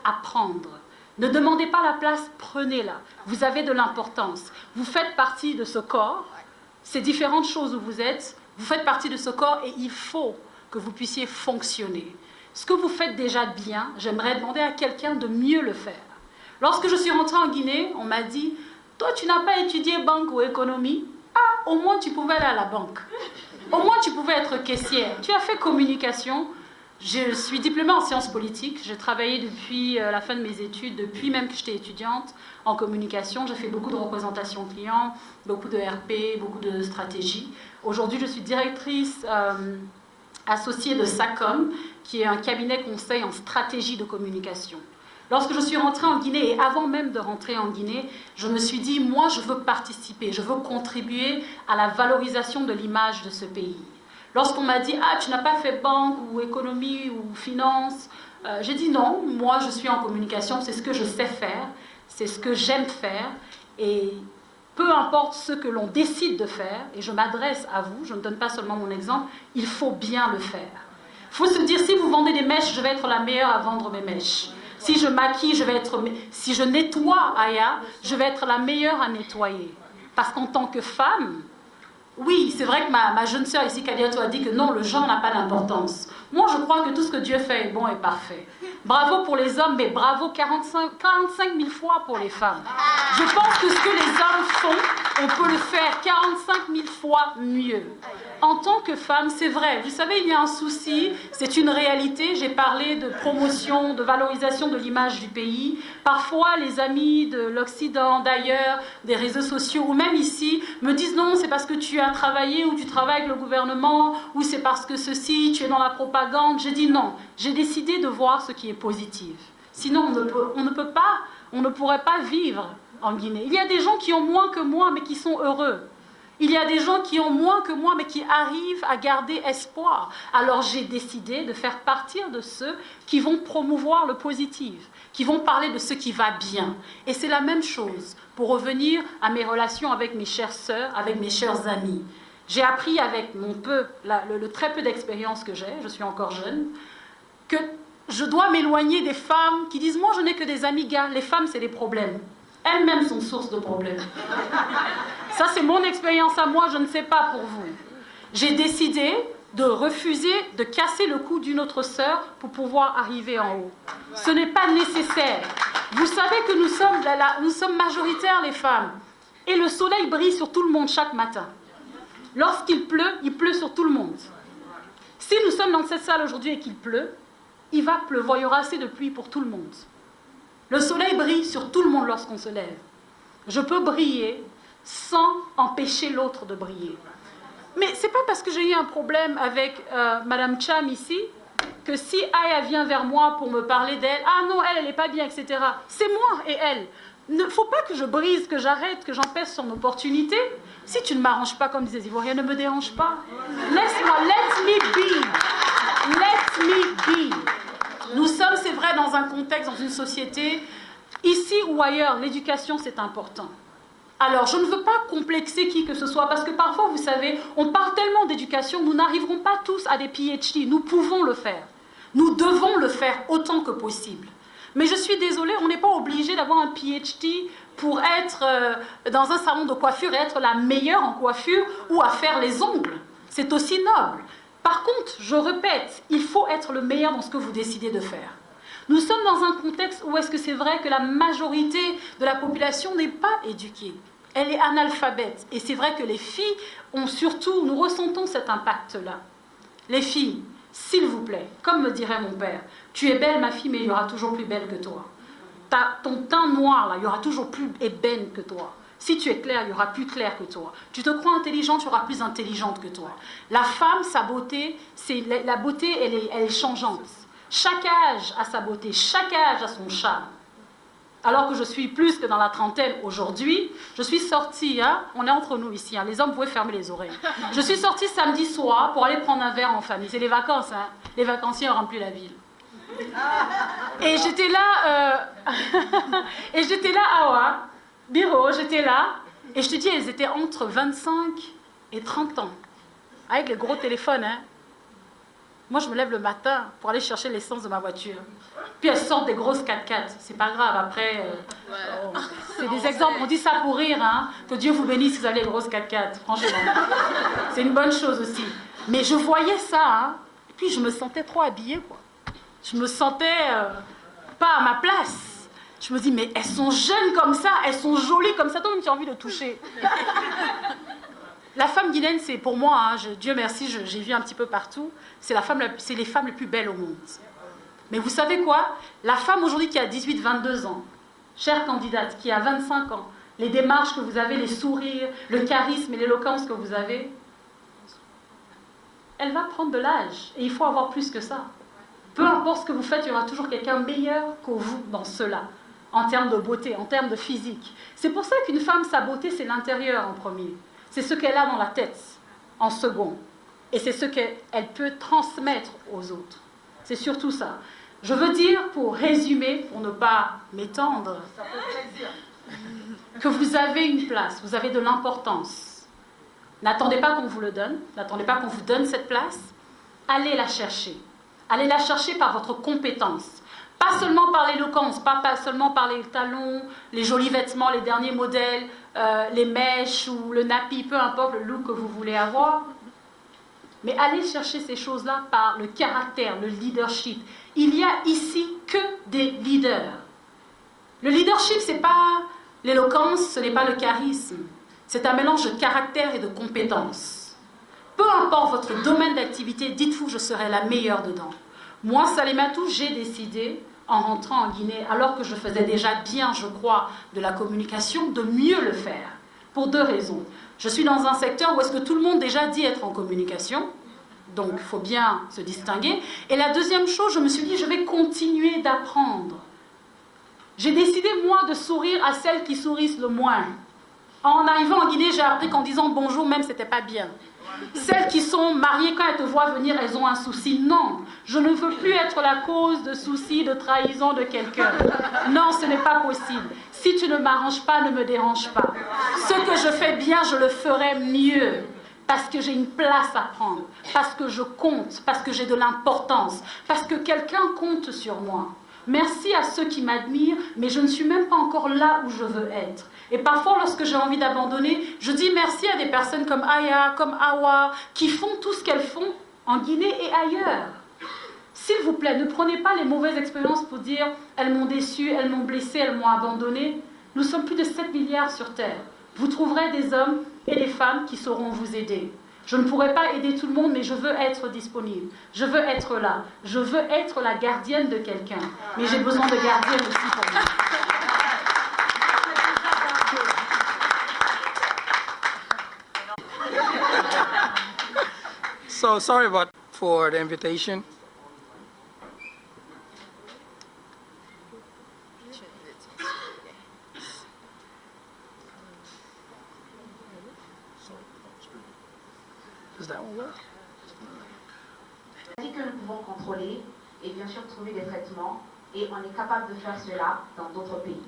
M: à prendre. Ne demandez pas la place, prenez-la. Vous avez de l'importance. Vous faites partie de ce corps. Ces différentes choses où vous êtes, vous faites partie de ce corps et il faut que vous puissiez fonctionner. Ce que vous faites déjà bien, j'aimerais demander à quelqu'un de mieux le faire. Lorsque je suis rentrée en Guinée, on m'a dit « Toi, tu n'as pas étudié banque ou économie? Ah, au moins tu pouvais aller à la banque. Au moins tu pouvais être caissière. Tu as fait communication. » Je suis diplômée en sciences politiques. J'ai travaillé depuis la fin de mes études, depuis même que j'étais étudiante en communication. J'ai fait beaucoup de représentation clients, beaucoup de RP, beaucoup de stratégie. Aujourd'hui, je suis directrice associée de SACOM, qui est un cabinet conseil en stratégie de communication. Lorsque je suis rentrée en Guinée, et avant même de rentrer en Guinée, je me suis dit, moi, je veux participer, je veux contribuer à la valorisation de l'image de ce pays. Lorsqu'on m'a dit « Ah, tu n'as pas fait banque ou économie ou finance », j'ai dit non, moi je suis en communication, c'est ce que je sais faire, c'est ce que j'aime faire. Et peu importe ce que l'on décide de faire, et je m'adresse à vous, je ne donne pas seulement mon exemple, il faut bien le faire. Il faut se dire, si vous vendez des mèches, je vais être la meilleure à vendre mes mèches. Si je maquille, si je nettoie, Aya, je vais être la meilleure à nettoyer. Parce qu'en tant que femme, oui, c'est vrai que ma jeune sœur ici, Kadiatou, a dit que non, le genre n'a pas d'importance. Moi, je crois que tout ce que Dieu fait est bon et parfait. Bravo pour les hommes, mais bravo 45 000 fois pour les femmes. Je pense que ce que les hommes font, on peut le faire 45 000 fois mieux. En tant que femme, c'est vrai. Vous savez, il y a un souci, c'est une réalité. J'ai parlé de promotion, de valorisation de l'image du pays. Parfois, les amis de l'Occident, d'ailleurs, des réseaux sociaux, ou même ici, me disent non, c'est parce que tu as travaillé ou tu travailles avec le gouvernement, ou c'est parce que ceci, tu es dans la propagande. J'ai dit non, j'ai décidé de voir ce qui est positif. Sinon, on ne pourrait pas vivre en Guinée. Il y a des gens qui ont moins que moi, mais qui sont heureux. Il y a des gens qui ont moins que moi, mais qui arrivent à garder espoir. Alors j'ai décidé de faire partir de ceux qui vont promouvoir le positif, qui vont parler de ce qui va bien. Et c'est la même chose pour revenir à mes relations avec mes chères sœurs, avec mes chers amis. J'ai appris avec le très peu d'expérience que j'ai, je suis encore jeune, que je dois m'éloigner des femmes qui disent « Moi, je n'ai que des amis gars, les femmes, c'est des problèmes. » Elles-mêmes sont source de problèmes. Ça, c'est mon expérience à moi, je ne sais pas pour vous. J'ai décidé de refuser de casser le cou d'une autre sœur pour pouvoir arriver en haut. Ce n'est pas nécessaire. Vous savez que nous sommes majoritaires, les femmes. Et le soleil brille sur tout le monde chaque matin. Lorsqu'il pleut, il pleut sur tout le monde. Si nous sommes dans cette salle aujourd'hui et qu'il pleut, il va pleuvoir, il y aura assez de pluie pour tout le monde. Le soleil brille sur tout le monde lorsqu'on se lève. Je peux briller sans empêcher l'autre de briller. Mais ce n'est pas parce que j'ai eu un problème avec Madame Cham ici, que si Aya vient vers moi pour me parler d'elle, ah non, elle n'est pas bien, etc. C'est moi et elle. Il ne faut pas que je brise, que j'arrête, que j'empêche son opportunité. Si tu ne m'arranges pas, comme disait les Ivoiriens, ne me dérange pas. Laisse-moi, let me be. Let me be. Nous sommes, c'est vrai, dans un contexte, dans une société, ici ou ailleurs, l'éducation, c'est important. Alors, je ne veux pas complexer qui que ce soit, parce que parfois, vous savez, on parle tellement d'éducation, nous n'arriverons pas tous à des PhD. Nous pouvons le faire. Nous devons le faire autant que possible. Mais je suis désolée, on n'est pas obligé d'avoir un PhD pour être dans un salon de coiffure et être la meilleure en coiffure ou à faire les ongles. C'est aussi noble. Par contre, je répète, il faut être le meilleur dans ce que vous décidez de faire. Nous sommes dans un contexte où est-ce que c'est vrai que la majorité de la population n'est pas éduquée. Elle est analphabète. Et c'est vrai que les filles ont surtout, nous ressentons cet impact-là. Les filles, s'il vous plaît, comme me dirait mon père, tu es belle ma fille, mais il y aura toujours plus belle que toi. Ton teint noir, là, il y aura toujours plus ébène que toi. Si tu es claire, il y aura plus clair que toi. Tu te crois intelligente, tu auras plus intelligente que toi. La femme, sa beauté, la beauté, elle est changeante. Chaque âge a sa beauté, chaque âge a son charme. Alors que je suis plus que dans la trentaine aujourd'hui, je suis sortie, hein, on est entre nous ici, hein, les hommes pouvaient fermer les oreilles. Je suis sortie samedi soir pour aller prendre un verre en famille. C'est les vacances, hein. Les vacanciers ont rempli la ville. Et j'étais là, Awa, Biro, j'étais là, et je te dis, elles étaient entre 25 et 30 ans, avec les gros téléphones, hein. Moi, je me lève le matin pour aller chercher l'essence de ma voiture. Puis elles sortent des grosses 4x4. C'est pas grave, après... c'est des exemples, on dit ça pour rire, hein. Que Dieu vous bénisse si vous avez les grosses 4x4, franchement. C'est une bonne chose aussi. Mais je voyais ça, hein. Et puis je me sentais trop habillée, quoi. Je me sentais pas à ma place. Je me dis, mais elles sont jeunes comme ça, elles sont jolies comme ça, toi même tu as envie de toucher. La femme guinéenne, c'est pour moi, hein, Dieu merci, j'ai vu un petit peu partout, c'est les femmes les plus belles au monde. Mais vous savez quoi? La femme aujourd'hui qui a 18-22 ans, chère candidate, qui a 25 ans, les démarches que vous avez, les sourires, le charisme et l'éloquence que vous avez, elle va prendre de l'âge. Et il faut avoir plus que ça. Peu importe ce que vous faites, il y aura toujours quelqu'un meilleur que vous dans cela, en termes de beauté, en termes de physique. C'est pour ça qu'une femme, sa beauté, c'est l'intérieur en premier. C'est ce qu'elle a dans la tête, en second. Et c'est ce qu'elle peut transmettre aux autres. C'est surtout ça. Je veux dire, pour résumer, pour ne pas m'étendre, que vous avez une place, vous avez de l'importance. N'attendez pas qu'on vous le donne, n'attendez pas qu'on vous donne cette place. Allez la chercher. Allez la chercher par votre compétence. Pas seulement par l'éloquence, pas seulement par les talons, les jolis vêtements, les derniers modèles, les mèches ou le nappy, peu importe le look que vous voulez avoir. Mais allez chercher ces choses-là par le caractère, le leadership. Il y a ici que des leaders. Le leadership, ce n'est pas l'éloquence, ce n'est pas le charisme. C'est un mélange de caractère et de compétences. Peu importe votre domaine d'activité, dites-vous, je serai la meilleure dedans. Moi, Salimatou, j'ai décidé, en rentrant en Guinée, alors que je faisais déjà bien, je crois, de la communication, de mieux le faire. Pour deux raisons. Je suis dans un secteur où est-ce que tout le monde déjà dit être en communication, donc il faut bien se distinguer. Et la deuxième chose, je me suis dit, je vais continuer d'apprendre. J'ai décidé, moi, de sourire à celles qui sourissent le moins. En arrivant en Guinée, j'ai appris qu'en disant bonjour, même, c'était pas bien. Celles qui sont mariées, quand elles te voient venir, elles ont un souci. Non, je ne veux plus être la cause de soucis, de trahison de quelqu'un. Non, ce n'est pas possible. Si tu ne m'arranges pas, ne me dérange pas. Ce que je fais bien, je le ferai mieux. Parce que j'ai une place à prendre. Parce que je compte. Parce que j'ai de l'importance. Parce que quelqu'un compte sur moi. Merci à ceux qui m'admirent, mais je ne suis même pas encore là où je veux être. Et parfois, lorsque j'ai envie d'abandonner, je dis merci à des personnes comme Aya, comme Awa, qui font tout ce qu'elles font en Guinée et ailleurs. S'il vous plaît, ne prenez pas les mauvaises expériences pour dire « elles m'ont déçu, elles m'ont blessé, elles m'ont abandonné ». Nous sommes plus de 7 milliards sur Terre. Vous trouverez des hommes et des femmes qui sauront vous aider. Je ne pourrai pas aider tout le monde, mais je veux être disponible. Je veux être là. Je veux être la gardienne de quelqu'un. Mais j'ai besoin de gardienne aussi pour moi.
N: So sorry for the invitation. Does that one work?
O: On dit que nous pouvons contrôler et bien sûr trouver des traitements et on est capable de faire cela dans d'autres pays.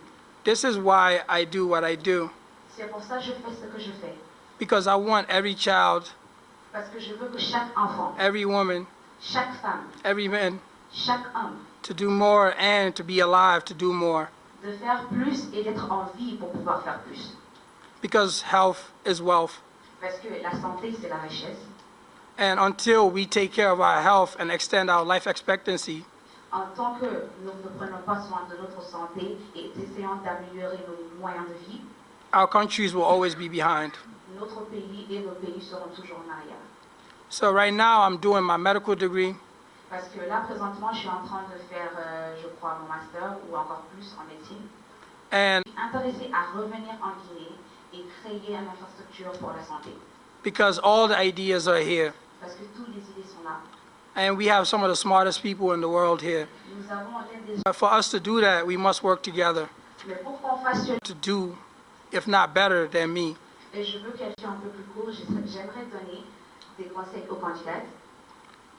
N: This is why I do what I do.
O: C'est pour ça que je fais ce que je fais.
N: Because I want every child,
O: Parce que je veux que chaque enfant,
N: every woman,
O: chaque femme,
N: every man
O: chaque homme
N: to do more, and to be alive to do more.
O: De faire plus et d'être en vie pour pouvoir faire plus.
N: Because health is wealth.
O: Parce que la santé, c'est la richesse.
N: And until we take care of our health and extend our life expectancy,
O: En tant que nous ne prenons pas soin de notre santé et essayons d'améliorer nos moyens de vie,
N: our countries will always be behind.
O: notre pays et nos pays seront toujours en arrière.
N: So right now I'm doing my medical degree.
O: Parce que là, présentement, je suis en train de faire, je crois, mon master ou encore plus en médecine.
N: And
O: Je suis intéressée à revenir en Guinée et créer une infrastructure pour la santé.
N: because all the ideas are here.
O: Parce que toutes les idées sont là.
N: And we have some of the smartest people in the world here.
O: Nous avons l'un des...
N: But for us to do that, we must work together
O: Mais pour qu'on fasse cela,
N: to do, if not better than me.
O: et je veux qu'elle soit un peu plus court, j'aimerais donner des conseils aux candidats.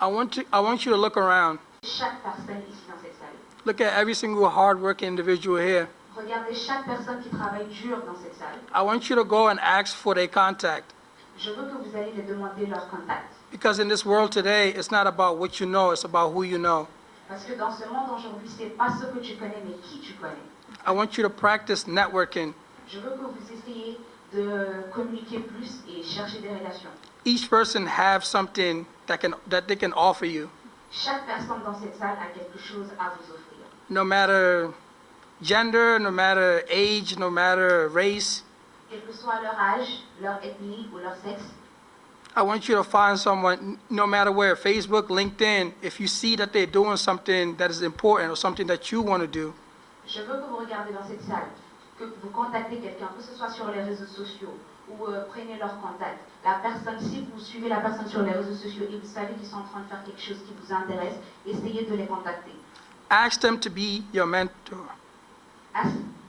N: I want you to look around.
O: Chaque personne ici dans cette salle.
N: Look at every single hard-working individual here.
O: Regardez chaque personne qui travaille dur dans cette salle.
N: I want you to go and ask for their contact.
O: Je veux que vous allez les demander leur contact.
N: Because in this world today, it's not about what you know, it's about who you know.
O: Parce que dans ce monde aujourd'hui, c'est pas ce que tu connais, mais qui tu connais.
N: I want you to practice networking.
O: Je veux que vous essayiez de communiquer plus et chercher des relations.
N: Each person have something that they can offer you.
O: Chaque personne dans cette salle a quelque chose à vous offrir.
N: No matter gender, no matter age, no matter race.
O: Quel que soit leur âge, leur ethnie ou leur sexe.
N: I want you to find someone, no matter where, Facebook, LinkedIn, if you see that they're doing something that is important or something that you want to do.
O: Je veux que vous regardez dans cette salle, que vous contactez quelqu'un, que ce soit sur les réseaux sociaux ou prenez leur contact. La personne, si vous suivez la personne sur les réseaux sociaux et vous savez qu'ils sont en train de faire quelque chose qui vous intéresse, essayez de les contacter.
N: Ask them to be your mentor.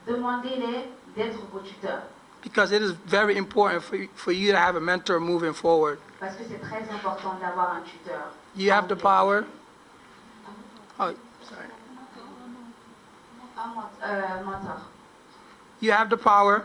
O: Demandez-les d'être vos tuteurs.
N: Because it is very important for you to have a mentor moving forward.
O: Parce que c'est très important d'avoir un tuteur.
N: You have the power. Oh, sorry.
O: Un mentor.
N: You have the power.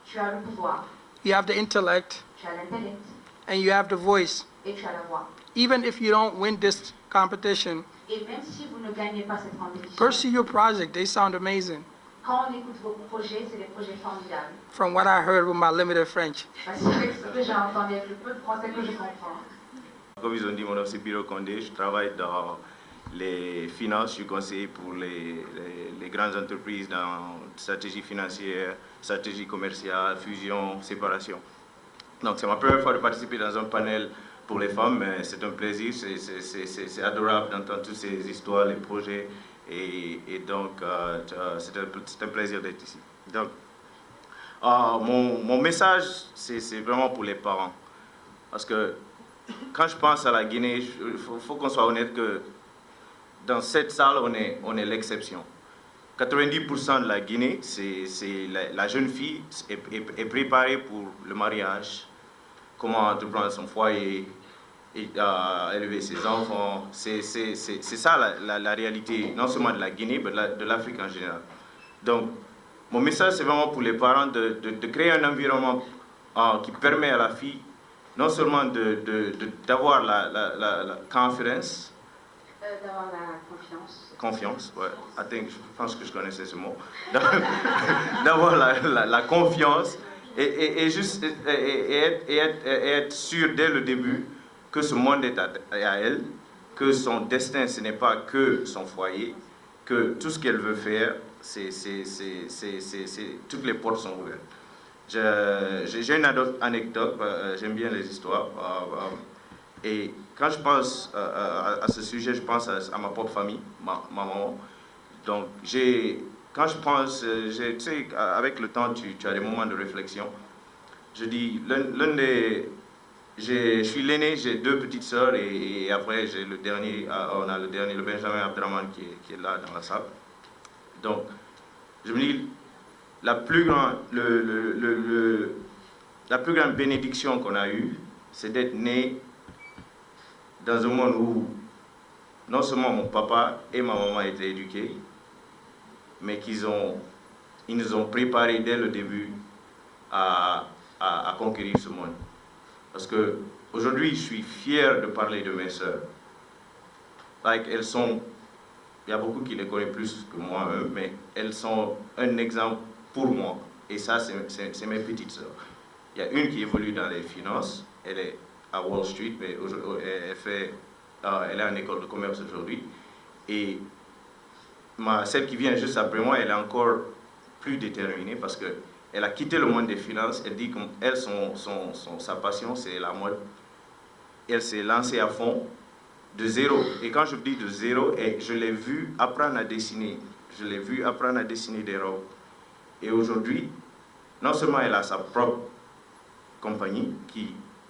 O: Tu as le pouvoir.
N: You have the intellect.
O: Tu as l'intellect.
N: And you have the voice.
O: Et tu as la voix.
N: Even if you don't win this competition,
O: Et même si vous ne gagnez pas cette compétition,
N: pursue your project. They sound amazing.
O: quand on écoute vos projets, c'est des projets formidables.
N: From what I heard with my limited French.
O: Parce qu'avec ce que j'ai entendu, avec le peu de français que je comprends.
P: Comme ils ont dit, mon nom c'est Biro Condé, je travaille dans les finances, je suis conseiller pour les grandes entreprises dans stratégie financière, stratégie commerciale, fusion, séparation. Donc c'est ma première fois de participer dans un panel pour les femmes, mais c'est un plaisir, c'est adorable d'entendre toutes ces histoires, les projets, et donc c'est un plaisir d'être ici. Donc, mon message, c'est vraiment pour les parents. Parce que quand je pense à la Guinée, il faut qu'on soit honnête que dans cette salle, on est l'exception. 90% de la Guinée, c'est la jeune fille est préparée pour le mariage, comment entreprendre son foyer, et, élever ses enfants. C'est ça la réalité, non seulement de la Guinée, mais de l'Afrique en général. Donc, mon message, c'est vraiment pour les parents de créer un environnement qui permet à la fille non seulement d'avoir la confidence.
O: D'avoir la confiance.
P: Confiance, ouais. Je pense que je connaissais ce mot. D'avoir la confiance et être sûr dès le début que ce monde est à elle, que son destin, ce n'est pas que son foyer, que tout ce qu'elle veut faire, toutes les portes sont ouvertes. J'ai une anecdote, j'aime bien les histoires, et quand je pense à ce sujet, je pense à ma propre famille, ma maman. Donc, quand je pense, tu sais, avec le temps, tu as des moments de réflexion. Je dis, je suis l'aîné, j'ai 2 petites sœurs, et après, j'ai le dernier, on a le Benjamin Abdraman qui est là dans la salle. Donc, je me dis, la plus grande bénédiction qu'on a eue, c'est d'être né dans un monde où non seulement mon papa et ma maman étaient éduqués, mais ils nous ont préparés dès le début à conquérir ce monde. Parce qu'aujourd'hui, je suis fier de parler de mes sœurs. Elles sont il y a beaucoup qui les connaissent plus que moi-même, mais elles sont un exemple pour moi. Et ça, c'est mes petites sœurs. Il y a une qui évolue dans les finances, elle est à Wall Street, mais elle est en école de commerce aujourd'hui. Et celle qui vient juste après moi, elle est encore plus déterminée parce qu'elle a quitté le monde des finances. Elle dit qu'elle, sa passion, c'est la mode. Elle s'est lancée à fond, de zéro. Et quand je dis de zéro, je l'ai vu apprendre à dessiner. Je l'ai vu apprendre à dessiner des robes. Et aujourd'hui, non seulement elle a sa propre compagnie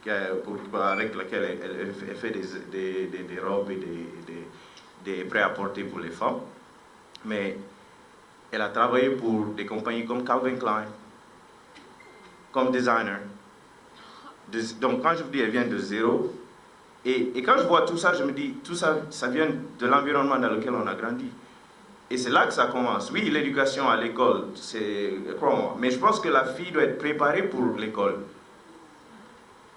P: avec laquelle elle fait des robes et des prêt-à-porter pour les femmes, mais elle a travaillé pour des compagnies comme Calvin Klein, comme designer. Donc quand je vous dis elle vient de zéro, et quand je vois tout ça, je me dis, tout ça, ça vient de l'environnement dans lequel on a grandi. Et c'est là que ça commence. Oui, l'éducation à l'école, crois-moi, mais je pense que la fille doit être préparée pour l'école.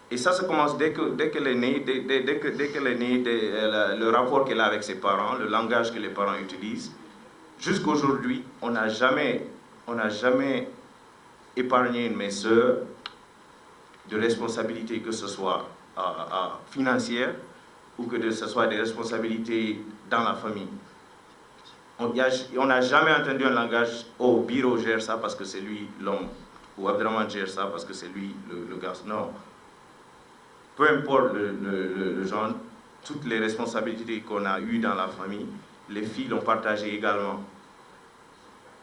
P: Et ça commence dès qu'elle est née, le rapport qu'elle a avec ses parents, le langage que les parents utilisent. Jusqu'à aujourd'hui, on n'a jamais épargné une de mes sœurs de responsabilités, que ce soit financières ou que ce soit des responsabilités dans la famille. On n'a jamais entendu un langage « Oh, Biro gère ça parce que c'est lui l'homme » ou « Abdraman gère ça parce que c'est lui le garçon ». Non. Peu importe le genre, toutes les responsabilités qu'on a eues dans la famille, les filles l'ont partagé également.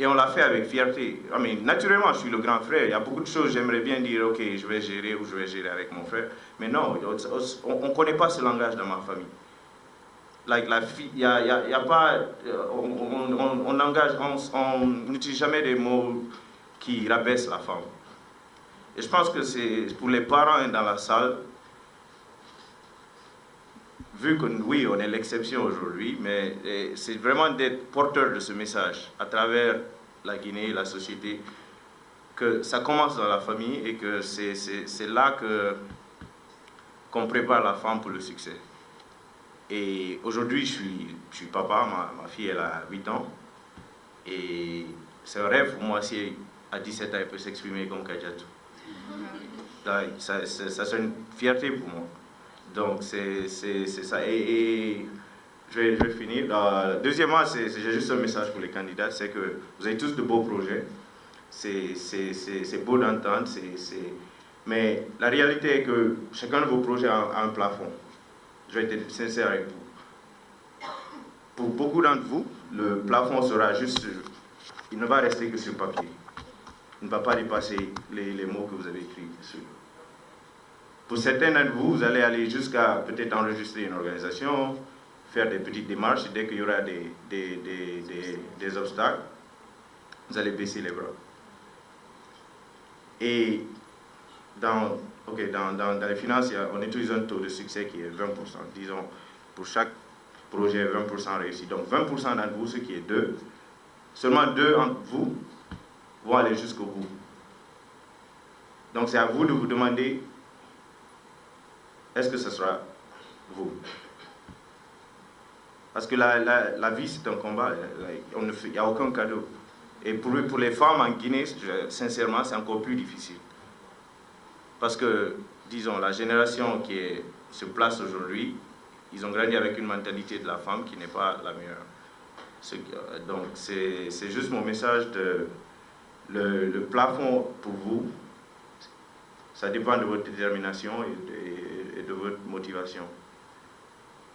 P: Et on l'a fait avec fierté. Naturellement, je suis le grand frère. Il y a beaucoup de choses, j'aimerais bien dire, ok, je vais gérer ou je vais gérer avec mon frère. Mais non, on ne connaît pas ce langage dans ma famille. La fille, y a pas, on n'utilise jamais des mots qui rabaissent la femme. Et je pense que c'est pour les parents dans la salle, vu que oui, on est l'exception aujourd'hui, mais c'est vraiment d'être porteur de ce message à travers la Guinée, la société, que ça commence dans la famille et que c'est là qu'on prépare la femme pour le succès. Et aujourd'hui, je suis papa, ma fille elle a 8 ans, et c'est un rêve pour moi si à 17 ans elle peut s'exprimer comme Kadiatou. Ça c'est une fierté pour moi. Donc c'est ça. Et je vais finir. Deuxièmement, j'ai juste un message pour les candidats, c'est que vous avez tous de beaux projets. C'est beau d'entendre, mais la réalité est que chacun de vos projets a un plafond. Je vais être sincère avec vous. Pour beaucoup d'entre vous, le plafond sera juste, il ne va rester que sur papier. Il ne va pas dépasser les mots que vous avez écrits dessus. Pour certains d'entre vous, vous allez aller jusqu'à peut-être enregistrer une organisation, faire des petites démarches, et dès qu'il y aura des obstacles, vous allez baisser les bras. Et dans les finances, on utilise un taux de succès qui est 20%. Disons, pour chaque projet, 20% réussi. Donc 20% d'entre vous, ce qui est 2, seulement 2 d'entre vous vont aller jusqu'au bout. Donc c'est à vous de vous demander, est-ce que ce sera vous? Parce que la vie, c'est un combat. Il n'y a aucun cadeau. Et pour les femmes en Guinée, sincèrement, c'est encore plus difficile. Parce que, disons, la génération qui se place aujourd'hui, ils ont grandi avec une mentalité de la femme qui n'est pas la meilleure. Donc, c'est juste mon message le plafond pour vous, ça dépend de votre détermination et de votre motivation.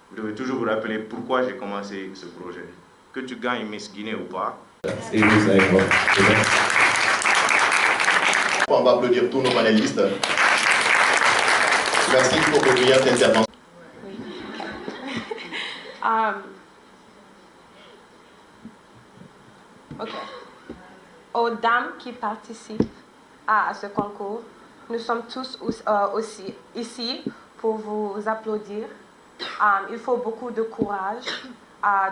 P: Vous devez toujours vous rappeler pourquoi j'ai commencé ce projet. Que tu gagnes Miss Guinée ou pas.
B: On va applaudir tous nos panélistes. Merci pour votre brillante intervention.
F: Ok. Aux dames qui participent à ce concours, nous sommes tous aussi ici pour vous applaudir. Il faut beaucoup de courage,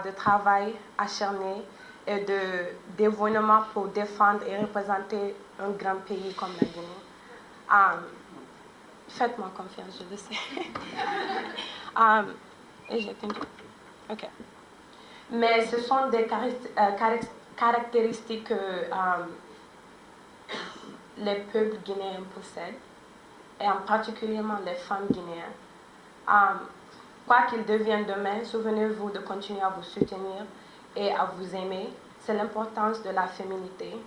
F: de travail acharné et de dévouement pour défendre et représenter un grand pays comme la Guinée. Faites-moi confiance, je le sais. Et j'ai compris. Ok.
E: Mais ce sont des caractéristiques que les peuples guinéens possèdent, et en particulièrement les femmes guinéennes. Quoi qu'il devienne demain, souvenez-vous de continuer à vous soutenir et à vous aimer. C'est l'importance de la féminité.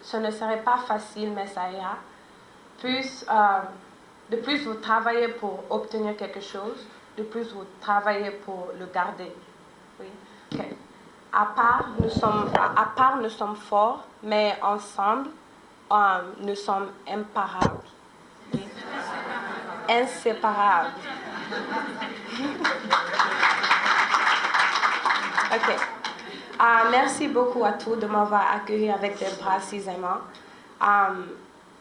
E: Ce ne serait pas facile, mais ça ira. De plus vous travaillez pour obtenir quelque chose, de plus vous travaillez pour le garder. Oui. Okay. À part, nous sommes forts, mais ensemble, nous sommes imparables. Oui. Inséparables. Ok. Merci beaucoup à tous de m'avoir accueilli avec des bras si aimants.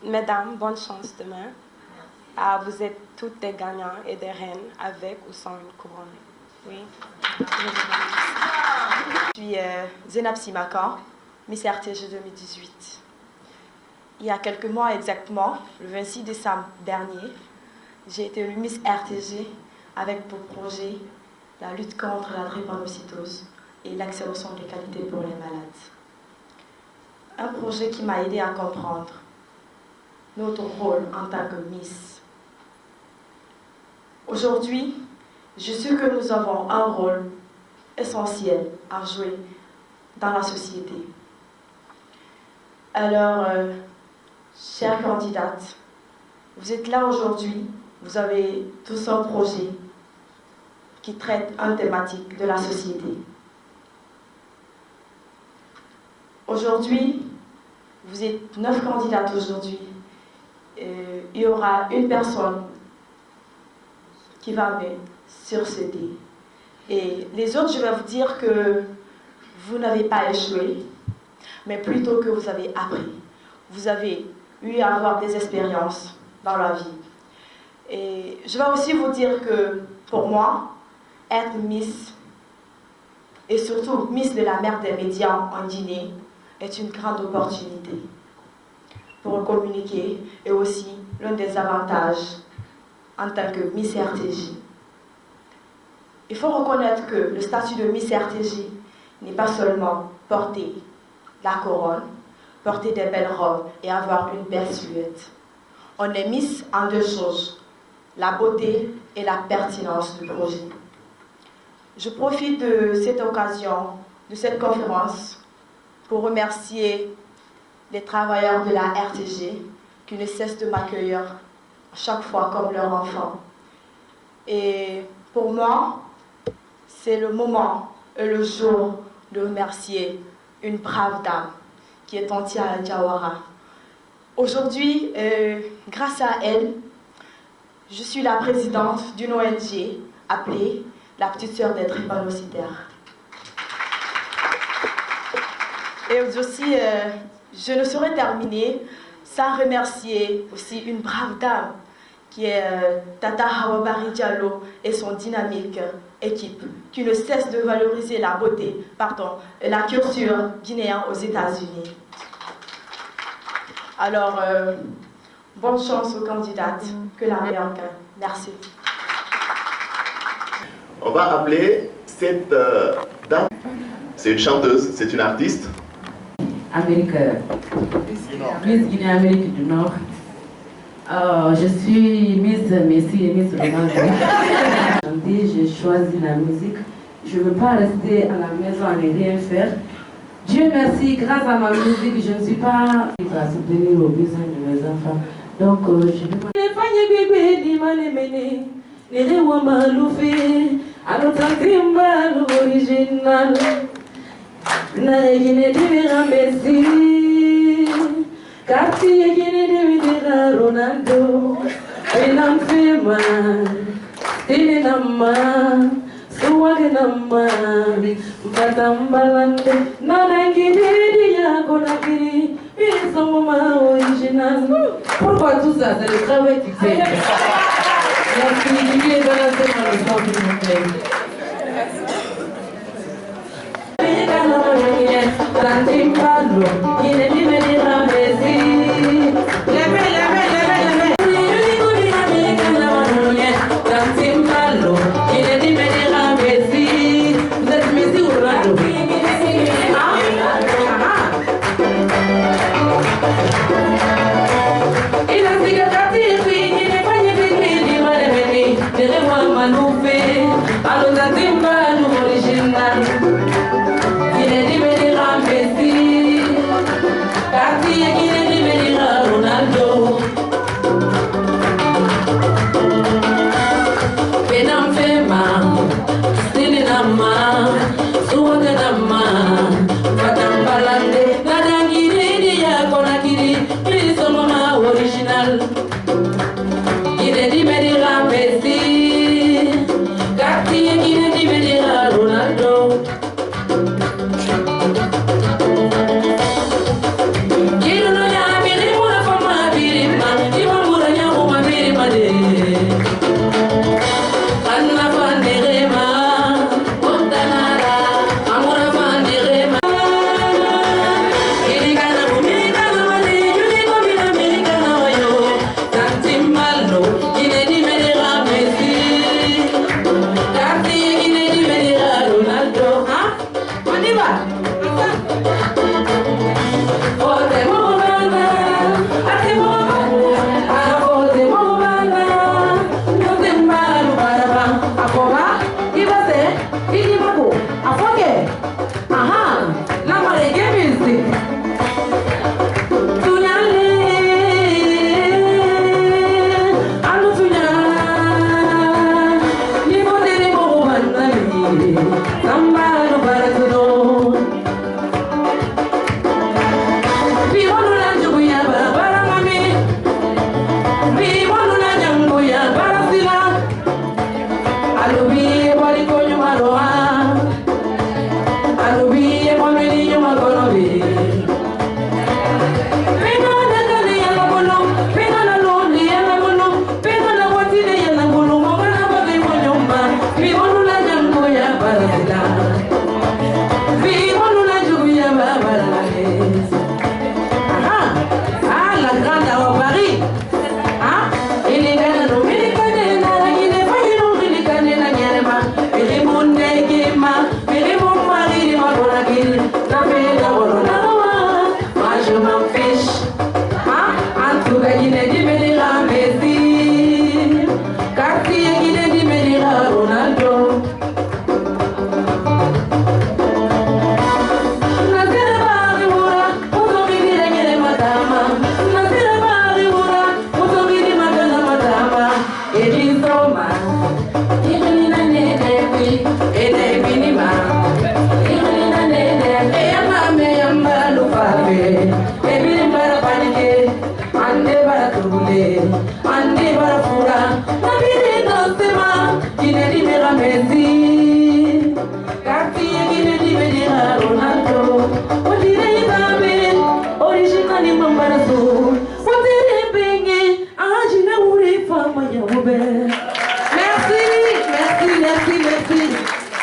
E: Mesdames, bonne chance demain. Vous êtes toutes des gagnants et des reines avec ou sans une couronne. Oui.
Q: Je suis Zénab Simaka, Miss RTG 2018. Il y a quelques mois exactement, le 26 décembre dernier, j'ai été élue Miss RTG avec pour projet la lutte contre la drépanocytose et l'accès aux soins de qualité pour les malades. Un projet qui m'a aidé à comprendre notre rôle en tant que Miss. Aujourd'hui, je sais que nous avons un rôle essentiel à jouer dans la société. Alors, chères candidates, vous êtes là aujourd'hui, vous avez tous un projet qui traite une thématique de la société. Aujourd'hui, vous êtes 9 candidates aujourd'hui. Il y aura une personne qui va venir sur ce dé. Et les autres, je vais vous dire que vous n'avez pas échoué, mais plutôt que vous avez appris. Vous avez eu à avoir des expériences dans la vie. Et je vais aussi vous dire que pour moi, être Miss, et surtout Miss de la mère des médias en Guinée, est une grande opportunité pour communiquer et aussi l'un des avantages en tant que Miss RTJ. Il faut reconnaître que le statut de Miss RTJ n'est pas seulement porter la couronne, porter des belles robes et avoir une belle silhouette. On est Miss en deux choses, la beauté et la pertinence du projet. Je profite de cette occasion, de cette conférence, pour remercier les travailleurs de la RTG qui ne cessent de m'accueillir chaque fois comme leur enfant. Et pour moi, c'est le moment et le jour de remercier une brave dame qui est Tantia Diawara. Aujourd'hui, grâce à elle, je suis la présidente d'une ONG appelée la Petite Sœur des Drépanocytaires. Et aussi, je ne saurais terminer sans remercier aussi une brave dame qui est Tata Hawabari Diallo et son dynamique équipe, qui ne cesse de valoriser la beauté, la culture guinéenne aux États-Unis. Alors, bonne chance aux candidates, que la meilleure gagne. Merci.
B: On va appeler cette dame. C'est une chanteuse, c'est une artiste.
R: Miss Guinée-Amérique du Nord. Je suis Miss Messi et Miss Romance. J'ai choisi la musique. Je ne veux pas rester à la maison à ne rien faire. Dieu merci, grâce à ma musique, je ne suis pas à soutenir aux besoins de mes enfants. Donc, je demande. Quartier Guinée de Ronaldo, Penam Fema, Tinenama, Suwaganama, Batambalande, Nanangiri, Yagonakiri, ils sont original. Pourquoi tout ça? C'est le travail qui fait. Merci, il est balancé dans le sang, s'il vous plaît. Tantimbalo, il est libre de la musique. Tantimbalo, il est libre de la musique.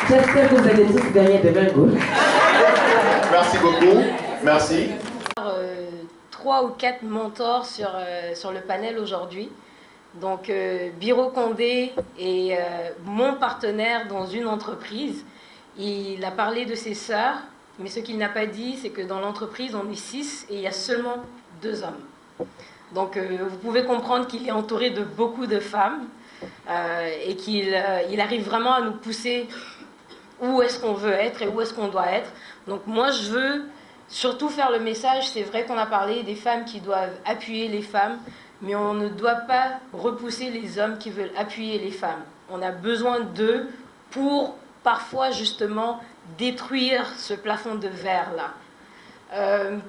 R: J'espère que vous allez tous gagner de 20 goals.
B: Merci beaucoup. Merci.
H: 3 ou 4 mentors sur le panel aujourd'hui. Donc, Biro Condé est mon partenaire dans une entreprise. Il a parlé de ses sœurs, mais ce qu'il n'a pas dit, c'est que dans l'entreprise, on est 6 et il y a seulement 2 hommes. Donc, vous pouvez comprendre qu'il est entouré de beaucoup de femmes et qu'il arrive vraiment à nous pousser où est-ce qu'on veut être et où est-ce qu'on doit être. Donc, moi, je veux surtout faire le message. C'est vrai qu'on a parlé des femmes qui doivent appuyer les femmes, mais on ne doit pas repousser les hommes qui veulent appuyer les femmes. On a besoin d'eux pour parfois justement détruire ce plafond de verre-là.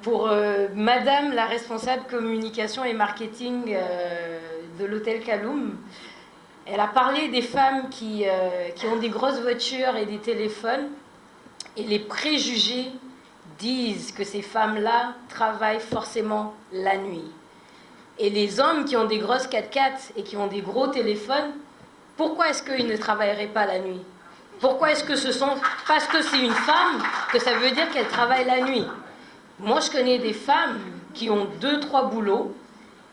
H: Pour Madame la responsable communication et marketing de l'hôtel Kaloum, elle a parlé des femmes qui ont des grosses voitures et des téléphones, et les préjugés disent que ces femmes-là travaillent forcément la nuit. Et les hommes qui ont des grosses 4x4 et qui ont des gros téléphones, pourquoi est-ce qu'ils ne travailleraient pas la nuit? Pourquoi est-ce que ce sont... Parce que c'est une femme que ça veut dire qu'elle travaille la nuit. Moi, je connais des femmes qui ont 2-3 boulots,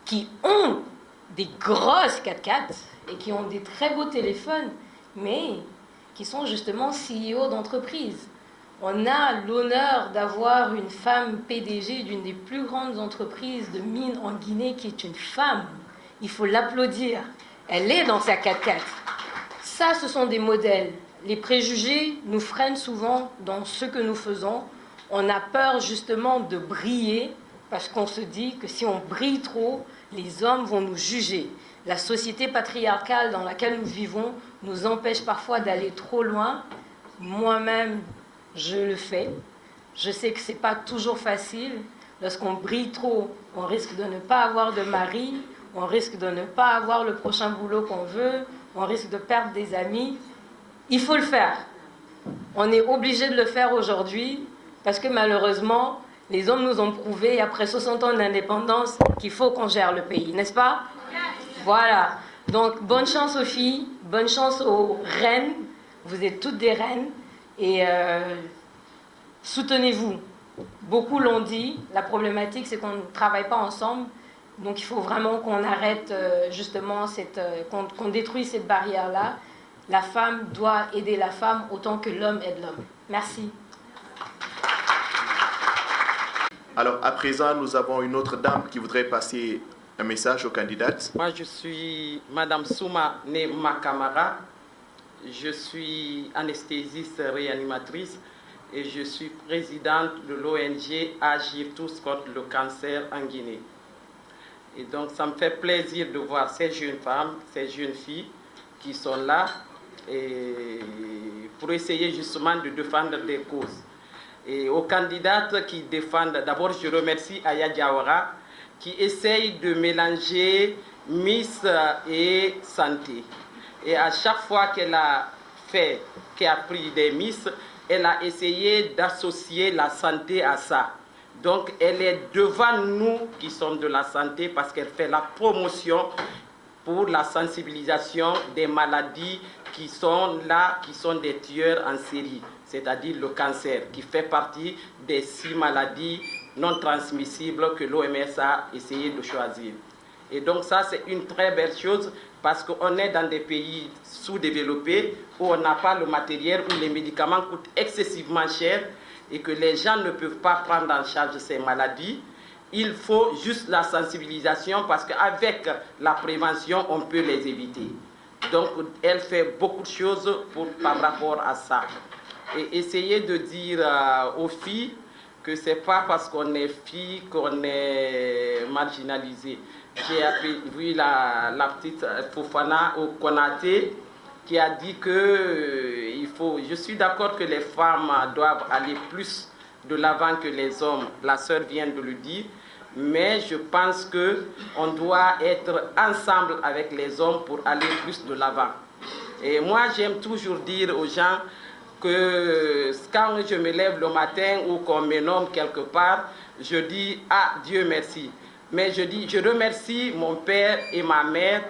H: qui ont des grosses 4x4 et qui ont des très beaux téléphones, mais qui sont justement CEO d'entreprise. On a l'honneur d'avoir une femme PDG d'une des plus grandes entreprises de mines en Guinée qui est une femme. Il faut l'applaudir. Elle est dans sa 4x4. Ça, ce sont des modèles. Les préjugés nous freinent souvent dans ce que nous faisons. On a peur justement de briller
S: parce qu'on se dit que si on brille trop, les hommes vont nous juger. La société patriarcale dans laquelle nous vivons nous empêche parfois d'aller trop loin. Moi-même, je le fais. Je sais que ce n'est pas toujours facile. Lorsqu'on brille trop, on risque de ne pas avoir de mari, on risque de ne pas avoir le prochain boulot qu'on veut, on risque de perdre des amis. Il faut le faire. On est obligé de le faire aujourd'hui parce que malheureusement, les hommes nous ont prouvé, après 60 ans d'indépendance, qu'il faut qu'on gère le pays, n'est-ce pas? Voilà. Donc, bonne chance aux filles, bonne chance aux reines. Vous êtes toutes des reines. Et soutenez-vous. Beaucoup l'ont dit. La problématique, c'est qu'on ne travaille pas ensemble. Donc, il faut vraiment qu'on arrête justement, qu'on détruise cette barrière-là. La femme doit aider la femme autant que l'homme aide l'homme. Merci.
B: Alors, à présent, nous avons une autre dame qui voudrait passer un message aux candidates.
T: Moi, je suis Madame Souma Makamara. Je suis anesthésiste réanimatrice et je suis présidente de l'ONG Agir tous contre le cancer en Guinée. Et donc, ça me fait plaisir de voir ces jeunes femmes, ces jeunes filles qui sont là et pour essayer justement de défendre des causes. Et aux candidates qui défendent, d'abord je remercie Aya Diawara qui essaye de mélanger Miss et santé. Et à chaque fois qu'elle a pris des Miss, elle a essayé d'associer la santé à ça. Donc elle est devant nous qui sommes de la santé parce qu'elle fait la promotion pour la sensibilisation des maladies qui sont là, qui sont des tueurs en série, c'est-à-dire le cancer, qui fait partie des 6 maladies non transmissibles que l'OMS a essayé de choisir. Et donc ça, c'est une très belle chose parce qu'on est dans des pays sous-développés où on n'a pas le matériel, où les médicaments coûtent excessivement cher et que les gens ne peuvent pas prendre en charge ces maladies. Il faut juste la sensibilisation parce qu'avec la prévention, on peut les éviter. Donc, elle fait beaucoup de choses par rapport à ça. Et essayer de dire aux filles que ce n'est pas parce qu'on est fille qu'on est marginalisé. J'ai vu la petite Fofana au Konaté qui a dit que je suis d'accord que les femmes doivent aller plus de l'avant que les hommes. La sœur vient de le dire. Mais je pense qu'on doit être ensemble avec les hommes pour aller plus de l'avant. Et moi, j'aime toujours dire aux gens que quand je me lève le matin ou qu'on me nomme quelque part, je dis « Ah, Dieu merci ». Mais je dis « Je remercie mon père et ma mère,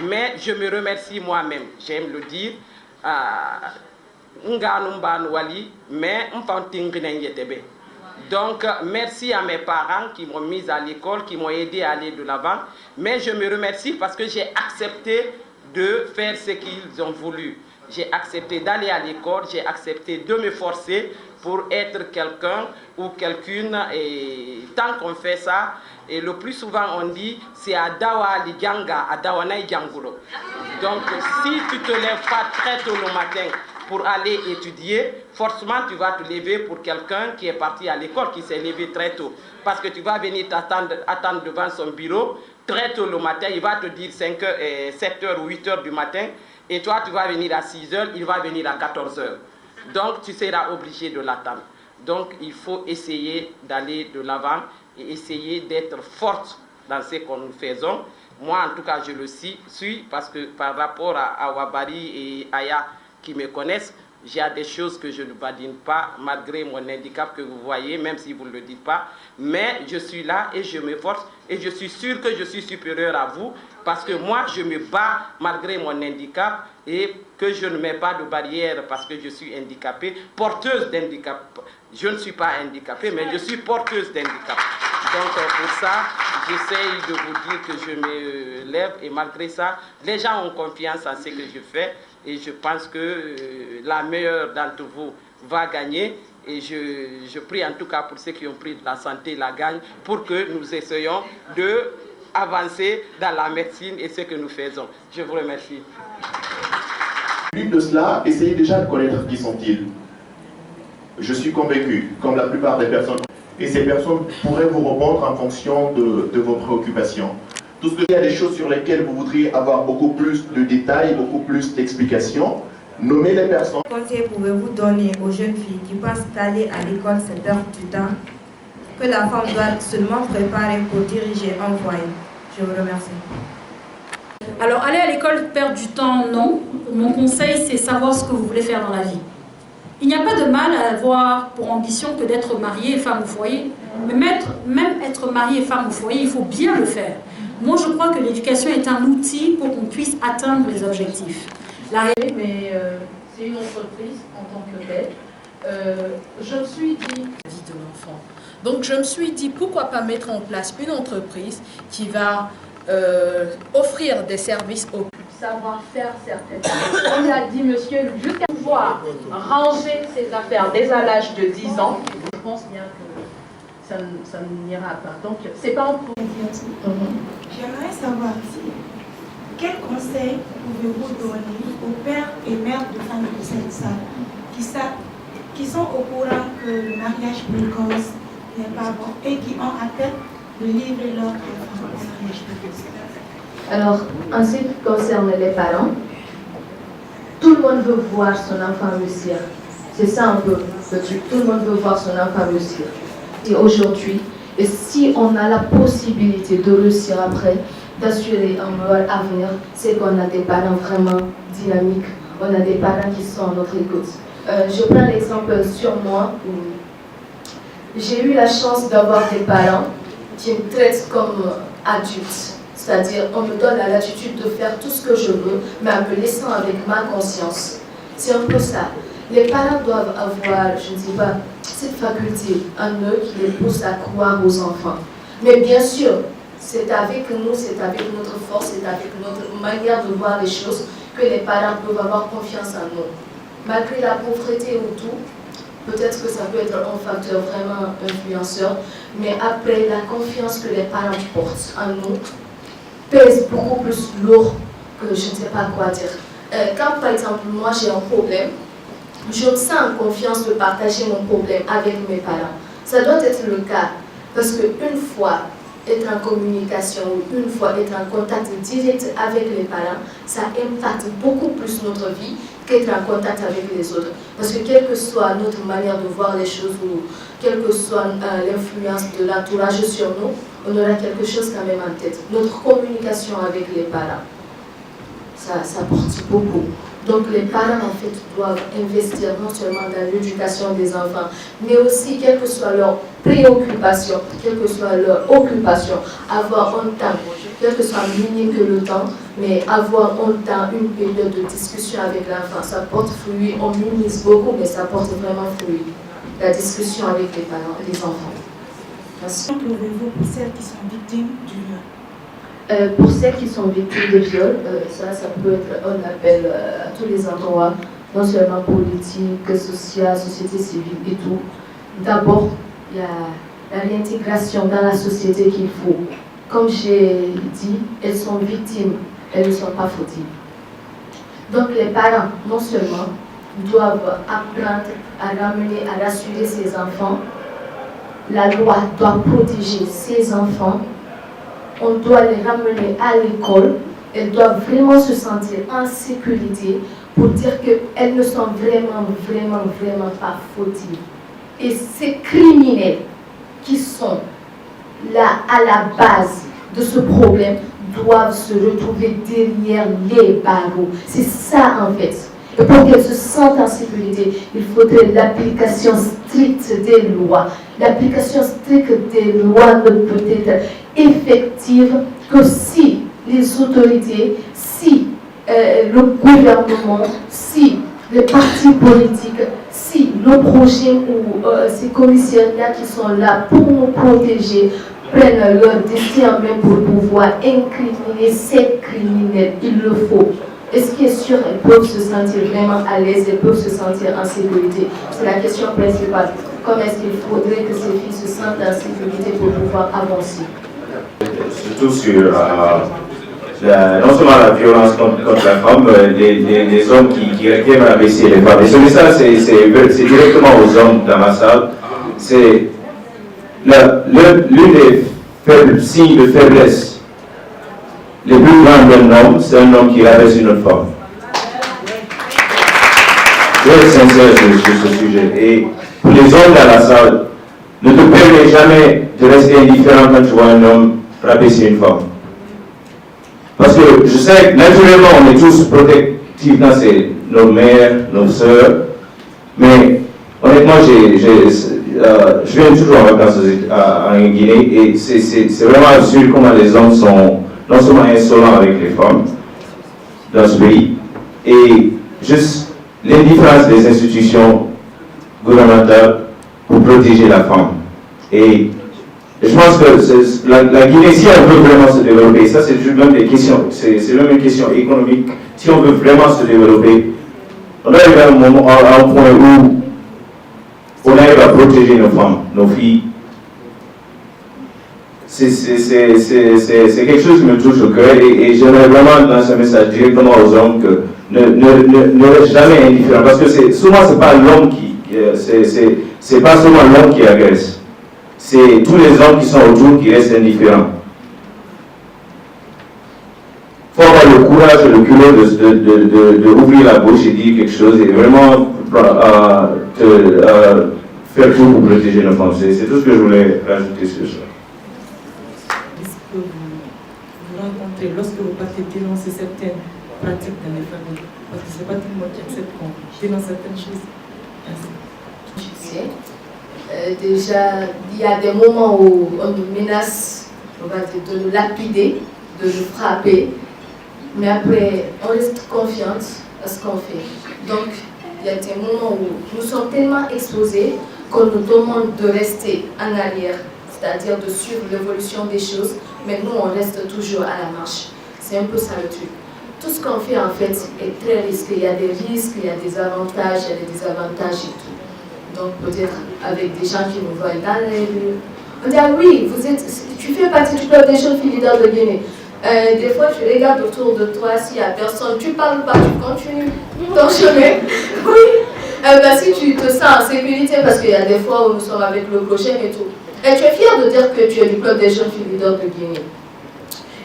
T: mais je me remercie moi-même ». J'aime le dire. Mais donc, merci à mes parents qui m'ont mis à l'école, qui m'ont aidé à aller de l'avant. Mais je me remercie parce que j'ai accepté de faire ce qu'ils ont voulu. J'ai accepté d'aller à l'école, j'ai accepté de me forcer pour être quelqu'un ou quelqu'une. Et tant qu'on fait ça, et le plus souvent on dit, c'est Adawa Liganga, Adawana Ijangulo. Donc, si tu ne te lèves pas très tôt le matin, pour aller étudier, forcément tu vas te lever pour quelqu'un qui est parti à l'école, qui s'est levé très tôt. Parce que tu vas venir attendre devant son bureau très tôt le matin, il va te dire 7h ou 8h du matin, et toi tu vas venir à 6h, il va venir à 14h. Donc tu seras obligé de l'attendre. Donc il faut essayer d'aller de l'avant et essayer d'être forte dans ce que nous faisons. Moi en tout cas je le suis parce que par rapport à Wabari et Aya, qui me connaissent, j'ai des choses que je ne badine pas, malgré mon handicap que vous voyez, même si vous ne le dites pas. Mais je suis là et je me force et je suis sûr que je suis supérieur à vous parce que moi, je me bats malgré mon handicap et que je ne mets pas de barrière parce que je suis handicapée, porteuse d'handicap. Je ne suis pas handicapée, mais je suis porteuse d'handicap. Donc pour ça, j'essaye de vous dire que je me lève et malgré ça, les gens ont confiance en ce que je fais. Et je pense que la meilleure d'entre vous va gagner. Et je prie en tout cas pour ceux qui ont pris de la santé la gagne, pour que nous essayions d'avancer dans la médecine et ce que nous faisons. Je vous remercie.
B: Plus de cela, essayez déjà de connaître qui sont-ils. Je suis convaincu, comme la plupart des personnes, et ces personnes pourraient vous répondre en fonction de vos préoccupations. Tout ce qu'il y a des choses sur lesquelles vous voudriez avoir beaucoup plus de détails, beaucoup plus d'explications, nommez les personnes.
C: Quel conseil pouvez-vous donner aux jeunes filles qui pensent qu'aller à l'école c'est perdre du temps, que la femme doit seulement préparer pour diriger un foyer? Je vous remercie.
M: Alors, aller à l'école, perdre du temps, non. Mon conseil, c'est savoir ce que vous voulez faire dans la vie. Il n'y a pas de mal à avoir pour ambition que d'être marié et femme au foyer. Mais même être marié et femme au foyer, il faut bien le faire. Moi, je crois que l'éducation est un outil pour qu'on puisse atteindre les objectifs.
L: Mais c'est une entreprise en tant que telle. Je me suis dit, la vie de l'enfant. Donc, je me suis dit, pourquoi pas mettre en place une entreprise qui va offrir des services au public, savoir faire certaines choses. On a dit, monsieur, jusqu'à pouvoir ranger ses affaires dès à l'âge de 10 ans. Je pense bien que ça n'ira pas. Donc, c'est pas en problème.
I: J'aimerais savoir aussi, quel conseil pouvez-vous donner aux pères et mères de familles de cette salle qui sont au courant que le mariage précoce n'est pas bon et qui ont à tête de livrer leur enfant au mariage précoce?
K: Alors, en ce qui concerne les parents, tout le monde veut voir son enfant réussir. C'est ça un peu le truc. Tout le monde veut voir son enfant réussir. Et aujourd'hui, et si on a la possibilité de réussir après, d'assurer un meilleur avenir, c'est qu'on a des parents vraiment dynamiques. On a des parents qui sont à notre écoute. Je prends l'exemple sur moi. J'ai eu la chance d'avoir des parents qui me traitent comme adulte. C'est-à-dire, on me donne la latitude de faire tout ce que je veux, mais en me laissant avec ma conscience. C'est un peu ça. Les parents doivent avoir, je ne sais pas, cette faculté en eux qui les pousse à croire aux enfants. Mais bien sûr, c'est avec nous, c'est avec notre force, c'est avec notre manière de voir les choses que les parents peuvent avoir confiance en nous. Malgré la pauvreté ou tout, peut-être que ça peut être un facteur vraiment influenceur, mais après, la confiance que les parents portent en nous pèse beaucoup plus lourd que je ne sais pas quoi dire. Quand par exemple, moi j'ai un problème, je me sens en confiance de partager mon problème avec mes parents. Ça doit être le cas, parce qu'une fois être en communication, une fois être en contact direct avec les parents, ça impacte beaucoup plus notre vie qu'être en contact avec les autres. Parce que quelle que soit notre manière de voir les choses ou quelle que soit l'influence de l'entourage sur nous, on aura quelque chose quand même en tête. Notre communication avec les parents, ça porte beaucoup. Donc les parents en fait doivent investir non seulement dans l'éducation des enfants, mais aussi quelle que soit leur préoccupation, quelle que soit leur occupation, avoir un temps, quel que soit minime que le temps, mais avoir un temps, une période de discussion avec l'enfant. Ça porte fruit, on minimise beaucoup, mais ça porte vraiment fruit. La discussion avec les parents, les enfants. Merci.
I: Qu'en pouvez-vous pour celles qui sont victimes du viol?
K: Pour celles qui sont victimes de viol, ça peut être un appel à tous les endroits, non seulement politique, social, société civile et tout. D'abord, il y a la réintégration dans la société qu'il faut. Comme j'ai dit, elles sont victimes, elles ne sont pas fautives. Donc les parents, non seulement, doivent apprendre à ramener, à rassurer ses enfants. La loi doit protéger ses enfants. On doit les ramener à l'école. Elles doivent vraiment se sentir en sécurité pour dire qu'elles ne sont vraiment pas fautives. Et ces criminels qui sont là à la base de ce problème doivent se retrouver derrière les barreaux. C'est ça en fait. Et pour qu'elles se sentent en sécurité, il faudrait l'application stricte des lois. L'application stricte des lois ne peut être effective que si les autorités, si le gouvernement, si les partis politiques, si le projet ou ces commissariats qui sont là pour nous protéger prennent leur destin en main pour pouvoir incriminer ces criminels. Il le faut. Et ce qui est sûr, elles peuvent se sentir vraiment à l'aise, elles peuvent se sentir en sécurité. C'est la question principale. Comment est-ce qu'il faudrait que ces filles se sentent en sécurité pour pouvoir avancer?
U: Surtout sur non seulement la violence contre la femme, des hommes qui aiment abaisser les femmes. Et ce message, c'est directement aux hommes dans ma salle. C'est l'une des signes de faiblesse les plus grands d'un homme, c'est un homme qui rabaisse une autre femme. Je vais être sincère sur ce sujet. Et pour les hommes dans la salle, ne te permets jamais de rester indifférent quand tu vois un homme rabaisser une femme. Parce que je sais que naturellement on est tous protectifs dans nos mères, nos sœurs, mais honnêtement je viens toujours en vacances en Guinée et c'est vraiment absurde comment les hommes sont non seulement insolents avec les femmes dans ce pays, et juste l'indifférence des institutions gouvernementales pour protéger la femme. Et je pense que la Guinée, si elle veut vraiment se développer, ça c'est même des questions, c'est même une question économique, si on veut vraiment se développer, on arrive à un point où on arrive à protéger nos femmes, nos filles. C'est quelque chose qui me touche au cœur et j'aimerais vraiment lancer un message directement aux hommes que ne reste jamais indifférent, parce que souvent c'est pas l'homme c'est pas seulement l'homme qui agresse, c'est tous les hommes qui sont autour qui restent indifférents. Il faut avoir le courage et le culot de ouvrir la bouche et dire quelque chose et vraiment faire tout pour protéger nos femmes. C'est tout ce que je voulais rajouter sur ça.
J: Est-ce que vous rencontrez lorsque vous partez dénoncer certaines pratiques dans les familles? Parce que ce n'est pas tout le monde qui accepte qu'on dénonce certaines choses.
K: Déjà, il y a des moments où on nous menace, on va dire, de nous lapider, de nous frapper, mais après, on reste confiante à ce qu'on fait. Donc, il y a des moments où nous sommes tellement exposés qu'on nous demande de rester en arrière, c'est-à-dire de suivre l'évolution des choses, mais nous, on reste toujours à la marche. C'est un peu ça le truc. Tout ce qu'on fait, en fait, est très risqué. Il y a des risques, il y a des avantages, il y a des désavantages et tout. Donc peut-être avec des gens qui nous voient dans les rues. On dit, ah oui, tu fais partie du club des jeunes filles leaders de Guinée. Des fois, tu regardes autour de toi, s'il n'y a personne, tu parles pas, tu continues ton chemin. Oui. Si tu te sens en sécurité, parce qu'il y a des fois où nous sommes avec le prochain et tout. Et tu es fier de dire que tu es du club des jeunes filles leaders de Guinée.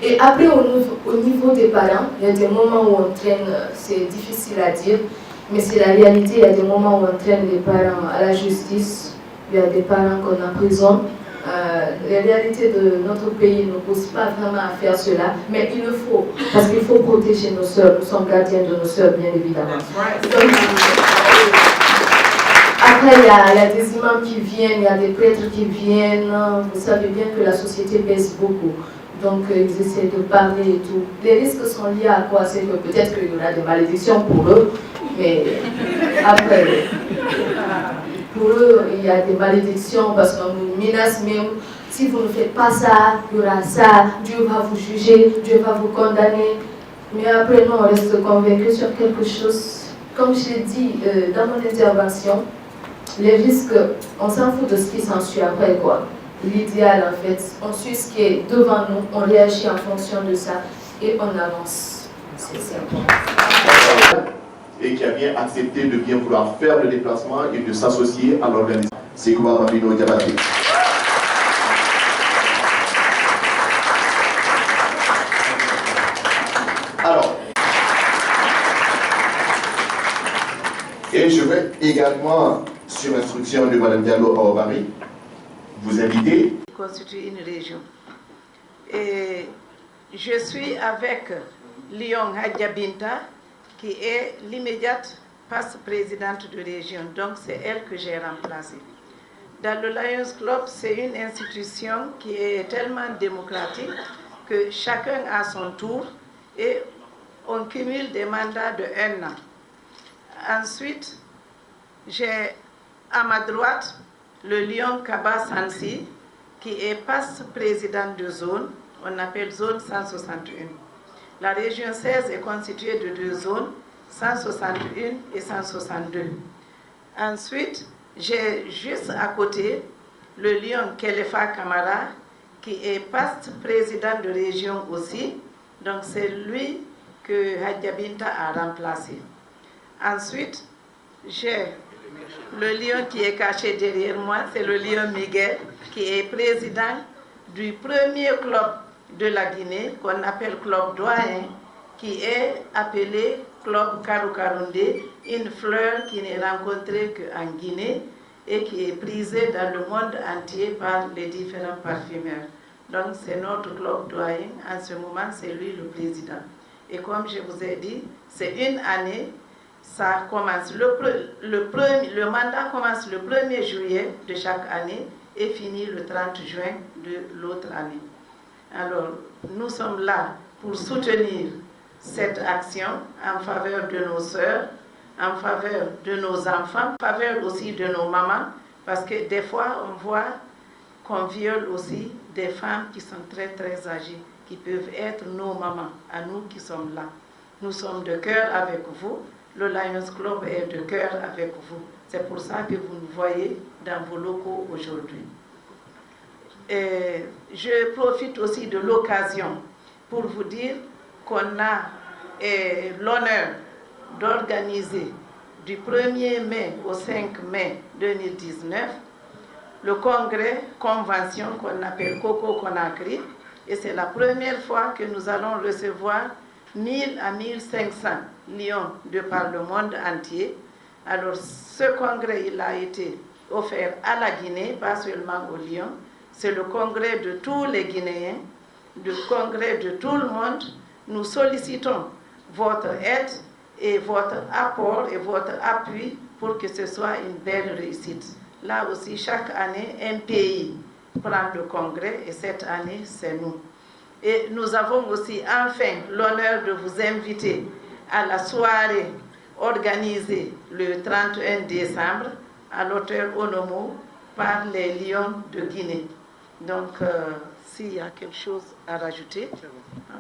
K: Et après, au niveau des parents, il y a des moments où on traîne, c'est difficile à dire, mais c'est la réalité. Il y a des moments où on traîne les parents à la justice, il y a des parents qu'on emprisonne. La réalité de notre pays ne pousse pas vraiment à faire cela, mais il le faut, parce qu'il faut protéger nos sœurs. Nous sommes gardiens de nos sœurs, bien évidemment. Donc, après, il y a des imams qui viennent, il y a des prêtres qui viennent. Vous savez bien que la société pèse beaucoup. Donc, ils essaient de parler et tout. Les risques sont liés à quoi? C'est que peut-être qu'il y aura des malédictions pour eux, mais après, pour eux, il y a des malédictions parce qu'on nous menace même. Si vous ne faites pas ça, il y aura ça, Dieu va vous juger, Dieu va vous condamner. Mais après, nous, on reste convaincus sur quelque chose. Comme je l'ai dit dans mon intervention, les risques, on s'en fout de ce qui s'ensuit après, quoi. L'idéal, en fait, on suit ce qui est devant nous, on réagit en fonction de ça et on avance. C'est simple.
B: Et qui a bien accepté de bien vouloir faire le déplacement et de s'associer à l'organisation. C'est quoi Mambino Diabaté. Alors, et je vais également, sur instruction de Mme Diallo Aobari, vous inviter.
A: Constitue une région. Et je suis avec Lyon Hadja Binta, qui est l'immédiate vice-présidente de région. Donc c'est elle que j'ai remplacée. Dans le Lions Club, c'est une institution qui est tellement démocratique que chacun a son tour et on cumule des mandats de 1 an. Ensuite, j'ai à ma droite le Lion Kaba Sansi, qui est vice-président de zone, on appelle zone 161. La région 16 est constituée de 2 zones, 161 et 162. Ensuite, j'ai juste à côté le Lion Kelefa Kamara, qui est vice-président de région aussi. Donc c'est lui que Hadja Binta a remplacé. Ensuite, j'ai Le lion qui est caché derrière moi, c'est le lion Miguel, qui est président du premier club de la Guinée, qu'on appelle Club Doyen, qui est appelé Club Karoukaroundé, une fleur qui n'est rencontrée qu'en Guinée et qui est prisée dans le monde entier par les différents parfumeurs. Donc c'est notre club doyen, en ce moment c'est lui le président. Et comme je vous ai dit, c'est une année, ça commence, le mandat commence le 1er juillet de chaque année et finit le 30 juin de l'autre année. Alors nous sommes là pour soutenir cette action en faveur de nos sœurs, en faveur de nos enfants, en faveur aussi de nos mamans, parce que des fois on voit qu'on viole aussi des femmes qui sont très très âgées, qui peuvent être nos mamans, à nous qui sommes là. Nous sommes de cœur avec vous, le Lions Club est de cœur avec vous. C'est pour ça que vous nous voyez dans vos locaux aujourd'hui. Je profite aussi de l'occasion pour vous dire qu'on a l'honneur d'organiser du 1er mai au 5 mai 2019 le congrès convention qu'on appelle Coco Conakry, et c'est la première fois que nous allons recevoir 1000 à 1500 lions de par le monde entier. Alors ce congrès, il a été offert à la Guinée, pas seulement aux lions. C'est le congrès de tous les Guinéens, le congrès de tout le monde. Nous sollicitons votre aide et votre apport et votre appui pour que ce soit une belle réussite. Là aussi, chaque année, un pays prend le congrès et cette année, c'est nous. Et nous avons aussi enfin l'honneur de vous inviter à la soirée organisée le 31 décembre à l'hôtel Onomo par les Lions de Guinée. Donc, s'il y a quelque chose à rajouter,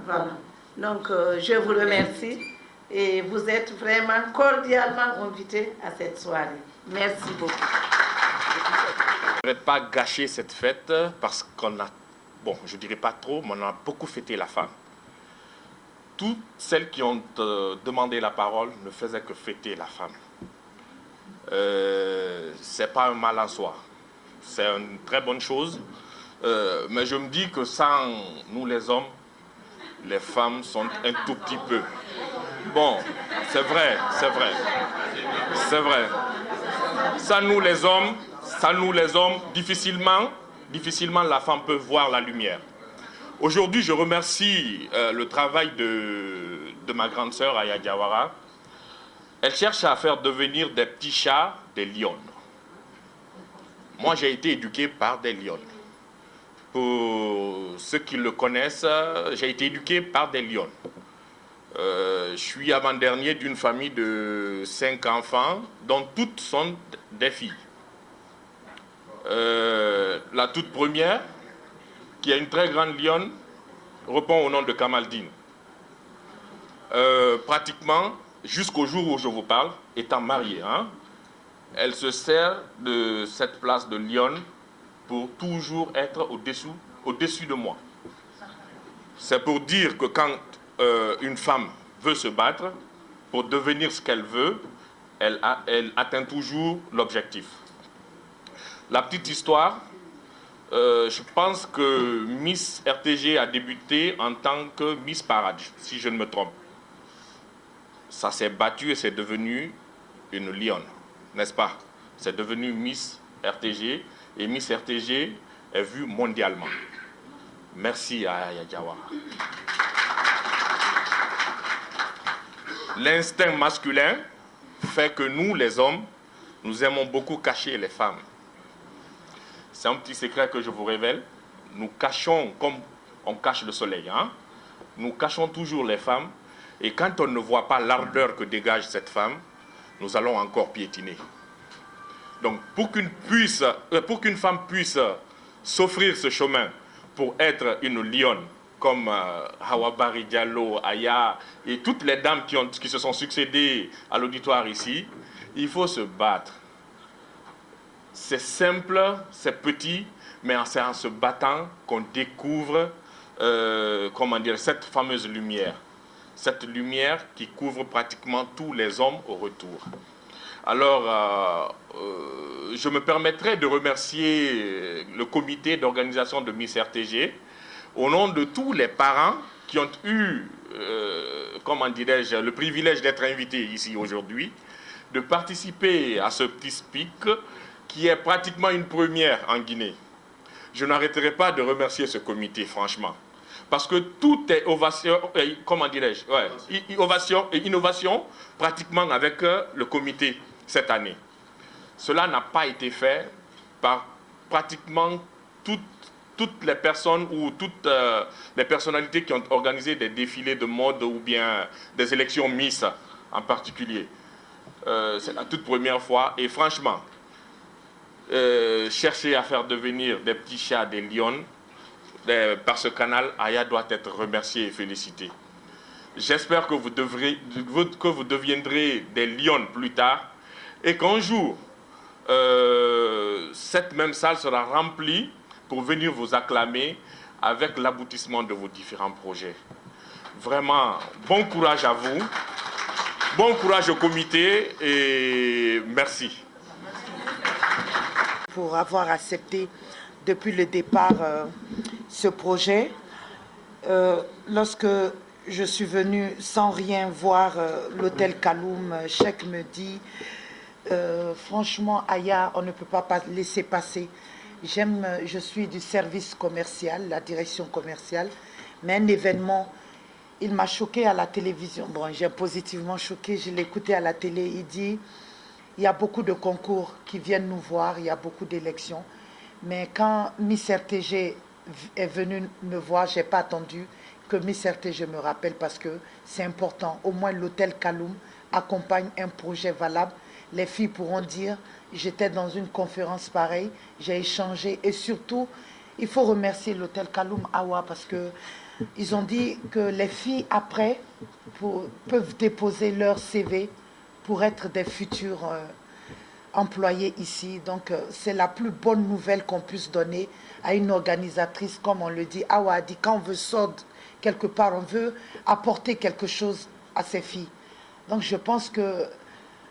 A: voilà. Donc, je vous remercie et vous êtes vraiment cordialement invités à cette soirée. Merci beaucoup.
D: Je ne voudrais pas gâcher cette fête parce qu'on a, bon, je ne dirais pas trop, mais on a beaucoup fêté la femme. Toutes celles qui ont demandé la parole ne faisaient que fêter la femme. Ce n'est pas un mal en soi, c'est une très bonne chose. Mais je me dis que sans nous les hommes, les femmes sont un tout petit peu. Bon, c'est vrai, c'est vrai, c'est vrai. Sans nous les hommes, difficilement la femme peut voir la lumière. Aujourd'hui, je remercie le travail de ma grande sœur Aya Diawara. Elle cherche à faire devenir des petits chats des lions. Moi, j'ai été éduqué par des lions. Pour ceux qui le connaissent, j'ai été éduqué par des lions. Je suis avant-dernier d'une famille de 5 enfants, dont toutes sont des filles. La toute première, qui est une très grande lionne, répond au nom de Kamaldine. Pratiquement, jusqu'au jour où je vous parle, étant mariée, hein, elle se sert de cette place de lionne pour toujours être au-dessus de moi. C'est pour dire que quand une femme veut se battre pour devenir ce qu'elle veut, elle atteint toujours l'objectif. La petite histoire, je pense que Miss RTG a débuté en tant que Miss Parade, si je ne me trompe. Ça s'est battu et c'est devenu une lionne, n'est-ce pas? C'est devenu Miss RTG et Miss RTG est vue mondialement. Merci à Aya Diawara. L'instinct masculin fait que nous, les hommes, nous aimons beaucoup cacher les femmes. C'est un petit secret que je vous révèle. Nous cachons comme on cache le soleil. Hein? Nous cachons toujours les femmes. Et quand on ne voit pas l'ardeur que dégage cette femme, nous allons encore piétiner. Donc, pour qu'une femme puisse s'offrir ce chemin pour être une lionne, comme Hawa Bari Diallo, Aya et toutes les dames qui se sont succédées à l'auditoire ici, il faut se battre. C'est simple, c'est petit, mais c'est en se battant qu'on découvre comment dire, cette fameuse lumière. Cette lumière qui couvre pratiquement tous les hommes au retour. Alors, je me permettrai de remercier le comité d'organisation de Miss RTG au nom de tous les parents qui ont eu, comment dirais-je, le privilège d'être invités ici aujourd'hui, de participer à ce petit speak qui est pratiquement une première en Guinée. Je n'arrêterai pas de remercier ce comité, franchement. Parce que tout est ovation, comment dirais-je, ovation et innovation pratiquement avec le comité cette année. Cela n'a pas été fait par pratiquement toutes les personnes ou toutes les personnalités qui ont organisé des défilés de mode ou bien des élections Miss en particulier. C'est la toute première fois et franchement, chercher à faire devenir des petits chats des lions par ce canal, Aya doit être remerciée et félicitée. J'espère que vous deviendrez des lions plus tard et qu'un jour, cette même salle sera remplie pour venir vous acclamer avec l'aboutissement de vos différents projets. Vraiment, bon courage à vous, bon courage au comité et merci.
G: Pour avoir accepté depuis le départ ce projet. Lorsque je suis venue sans rien voir l'hôtel Kaloum, Cheikh me dit franchement Aya, on ne peut pas laisser passer. Je suis du service commercial, la direction commerciale, mais un événement, il m'a choqué à la télévision. Bon, j'ai positivement choqué, je l'ai écouté à la télé, il dit il y a beaucoup de concours qui viennent nous voir, il y a beaucoup d'élections. Mais quand Miss RTG est venue me voir, je n'ai pas attendu que Miss RTG me rappelle parce que c'est important. Au moins l'hôtel Kaloum accompagne un projet valable. Les filles pourront dire, j'étais dans une conférence pareille, j'ai échangé. Et surtout, il faut remercier l'hôtel Kaloum Awa parce qu'ils ont dit que les filles après peuvent déposer leur CV pour être des futurs employés ici. Donc, c'est la plus bonne nouvelle qu'on puisse donner à une organisatrice, comme on le dit. Awa a dit, quand on veut sortir quelque part, on veut apporter quelque chose à ces filles. Donc, je pense que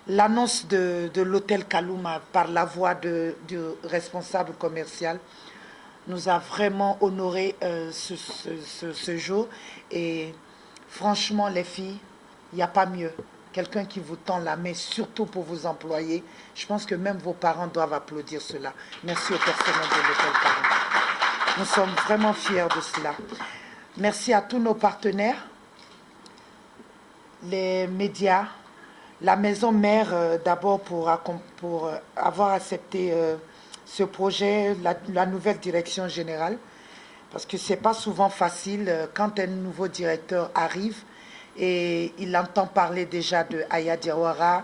G: l'annonce de l'hôtel Kaloum par la voix du responsable commercial nous a vraiment honoré ce jour. Et franchement, les filles, il n'y a pas mieux. Quelqu'un qui vous tend la main, surtout pour vous employer. Je pense que même vos parents doivent applaudir cela. Merci au personnel de l'hôtel Kaloum. Nous sommes vraiment fiers de cela. Merci à tous nos partenaires, les médias, la maison mère d'abord pour avoir accepté ce projet, la nouvelle direction générale, parce que ce n'est pas souvent facile quand un nouveau directeur arrive et il entend parler déjà de Aya Diawara.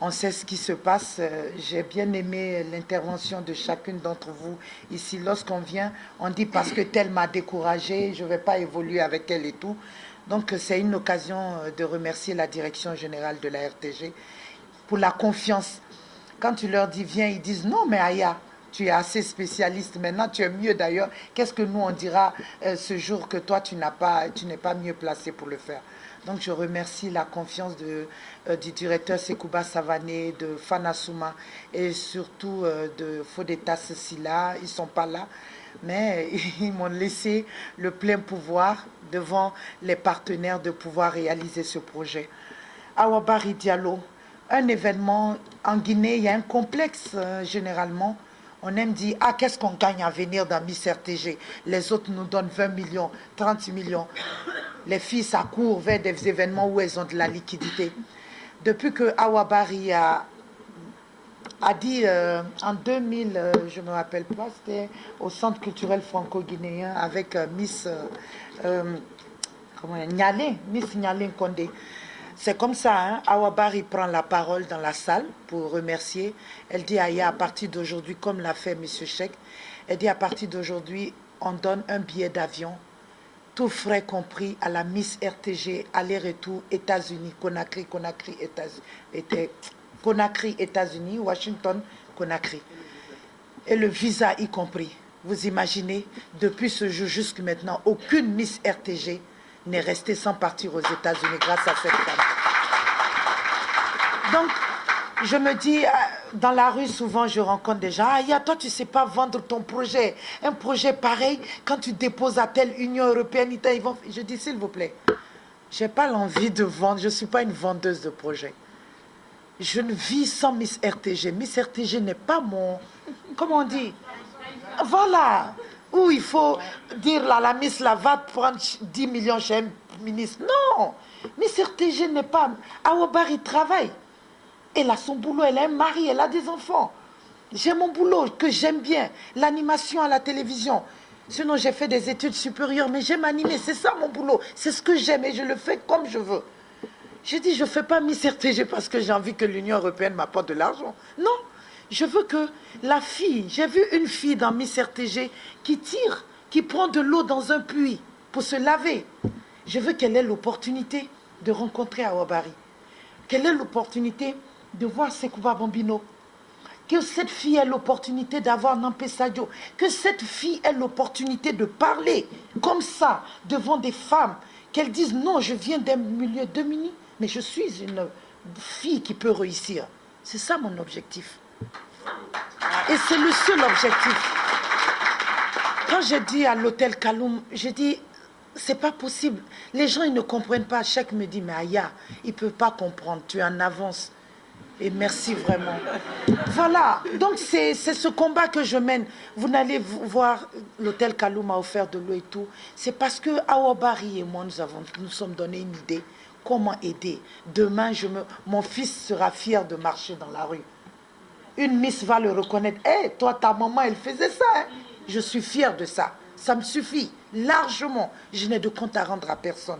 G: On sait ce qui se passe. J'ai bien aimé l'intervention de chacune d'entre vous ici. Lorsqu'on vient, on dit parce que telle m'a découragée, je ne vais pas évoluer avec elle et tout. Donc c'est une occasion de remercier la direction générale de la RTG pour la confiance. Quand tu leur dis viens, ils disent non mais Aya, tu es assez spécialiste maintenant, tu es mieux d'ailleurs. Qu'est-ce que nous on dira ce jour que toi tu n'es pas mieux placé pour le faire. Donc je remercie la confiance du directeur Sekouba Savané, de Fana Souma et surtout de Fodeta Silla. Ils ne sont pas là, mais ils m'ont laissé le plein pouvoir devant les partenaires de pouvoir réaliser ce projet. Awabari Diallo, un événement en Guinée, il y a un complexe généralement. On aime dire, ah, qu'est-ce qu'on gagne à venir dans Miss RTG? Les autres nous donnent 20 millions, 30 millions. Les filles, ça court vers des événements où elles ont de la liquidité. Depuis que Awabari a dit en 2000, je ne me rappelle pas, c'était au Centre culturel franco-guinéen avec Miss Nyalé Kondé. C'est comme ça, hein? Awabari prend la parole dans la salle pour remercier. Elle dit, Aya, à partir d'aujourd'hui, comme l'a fait M. Cheikh, elle dit, à partir d'aujourd'hui, on donne un billet d'avion, tout frais compris, à la Miss RTG, aller-retour, États-Unis, Conakry, États-Unis, Washington, Conakry. Et le visa y compris. Vous imaginez, depuis ce jour jusqu'à maintenant, aucune Miss RTG n'est restée sans partir aux États-Unis grâce à cette femme. Donc, je me dis, dans la rue, souvent, je rencontre des gens. Ah, toi, tu ne sais pas vendre ton projet. Un projet pareil, quand tu déposes à telle Union européenne, ils vont... Je dis, s'il vous plaît, je n'ai pas l'envie de vendre. Je ne suis pas une vendeuse de projet. Je ne vis sans Miss RTG. Miss RTG n'est pas mon... Comment on dit? Voilà. Où il faut dire, là, la Miss là, va prendre 10 millions chez un ministre. Non. Miss RTG n'est pas... Awa Bari travaille. Elle a son boulot, elle a un mari, elle a des enfants. J'ai mon boulot que j'aime bien, l'animation à la télévision. Sinon, j'ai fait des études supérieures, mais j'aime animer, c'est ça mon boulot. C'est ce que j'aime et je le fais comme je veux. Je dis, je ne fais pas Miss RTG parce que j'ai envie que l'Union européenne m'apporte de l'argent. Non, je veux que la fille, j'ai vu une fille dans Miss RTG qui tire, qui prend de l'eau dans un puits pour se laver. Je veux qu'elle ait l'opportunité de rencontrer Awa Bari. Quelle est l'opportunité de voir Sekouba Bambino? Que cette fille ait l'opportunité d'avoir Nampé Sadio. Que cette fille ait l'opportunité de parler comme ça devant des femmes. Qu'elle dise non, je viens d'un milieu démuni, mais je suis une fille qui peut réussir. C'est ça mon objectif. Et c'est le seul objectif. Quand je dis à l'hôtel Kaloum, je dis... C'est pas possible. Les gens, ils ne comprennent pas. Chaque me dit, mais Aya, il ne peut pas comprendre. Tu es en avance. Et merci vraiment. Voilà. Donc, c'est ce combat que je mène. Vous n'allez voir, l'hôtel Kaloum m'a offert de l'eau et tout. C'est parce que Awa Bari et moi, nous sommes donné une idée. Comment aider? Demain, mon fils sera fier de marcher dans la rue. Une miss va le reconnaître. Hé, toi, ta maman, elle faisait ça. Hein? Je suis fière de ça. Ça me suffit, largement. Je n'ai de compte à rendre à personne.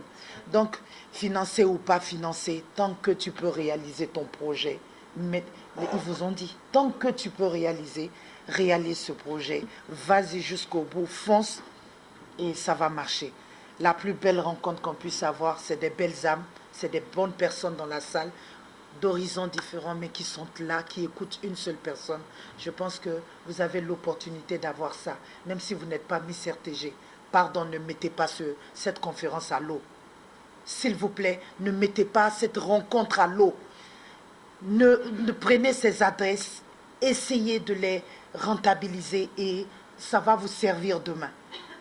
G: Donc, financer ou pas financer, tant que tu peux réaliser ton projet, mais ils vous ont dit, tant que tu peux réaliser ce projet, vas-y jusqu'au bout, fonce, et ça va marcher. La plus belle rencontre qu'on puisse avoir, c'est des belles âmes, c'est des bonnes personnes dans la salle, d'horizons différents, mais qui sont là, qui écoutent une seule personne. Je pense que vous avez l'opportunité d'avoir ça, même si vous n'êtes pas Miss RTG. Pardon, ne mettez pas cette conférence à l'eau. S'il vous plaît, ne mettez pas cette rencontre à l'eau. Ne prenez ces adresses, essayez de les rentabiliser et ça va vous servir demain.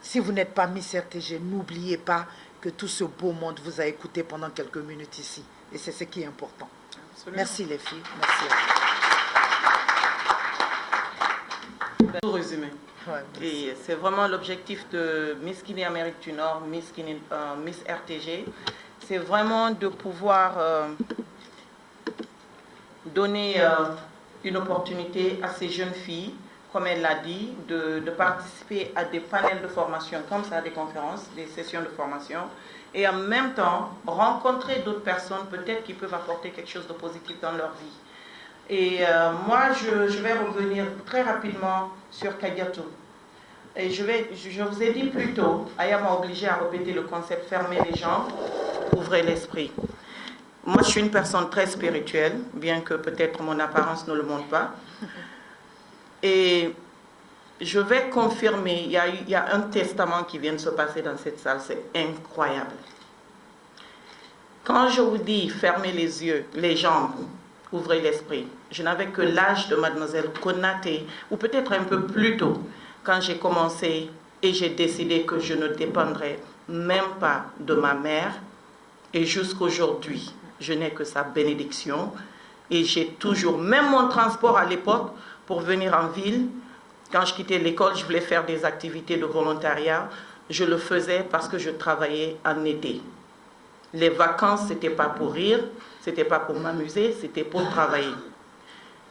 G: Si vous n'êtes pas Miss RTG, n'oubliez pas que tout ce beau monde vous a écouté pendant quelques minutes ici. Et c'est ce qui est important. Absolument. Merci les filles. Merci.
J: Tout résumé. Ouais, et c'est vraiment l'objectif de Miss Guinée Amérique du Nord, Miss RTG. C'est vraiment de pouvoir donner une opportunité à ces jeunes filles, comme elle l'a dit, de participer à des panels de formation comme ça, des conférences, des sessions de formation, et en même temps rencontrer d'autres personnes peut-être qui peuvent apporter quelque chose de positif dans leur vie. Et moi, je vais revenir très rapidement sur Kadiatou. Et je vous ai dit plus tôt, Aya m'a obligé à répéter le concept « fermer les jambes, ouvrez l'esprit ». Moi, je suis une personne très spirituelle, bien que peut-être mon apparence ne le montre pas. Et je vais confirmer, il y a un testament qui vient de se passer dans cette salle, c'est incroyable. Quand je vous dis fermez les yeux, les jambes, ouvrez l'esprit, je n'avais que l'âge de mademoiselle Konaté, ou peut-être un peu plus tôt, quand j'ai commencé et j'ai décidé que je ne dépendrais même pas de ma mère, et jusqu'aujourd'hui, je n'ai que sa bénédiction, et j'ai toujours, même mon transport à l'époque, pour venir en ville, quand je quittais l'école, je voulais faire des activités de volontariat, je le faisais parce que je travaillais en été. Les vacances, ce n'était pas pour rire, ce n'était pas pour m'amuser, c'était pour travailler.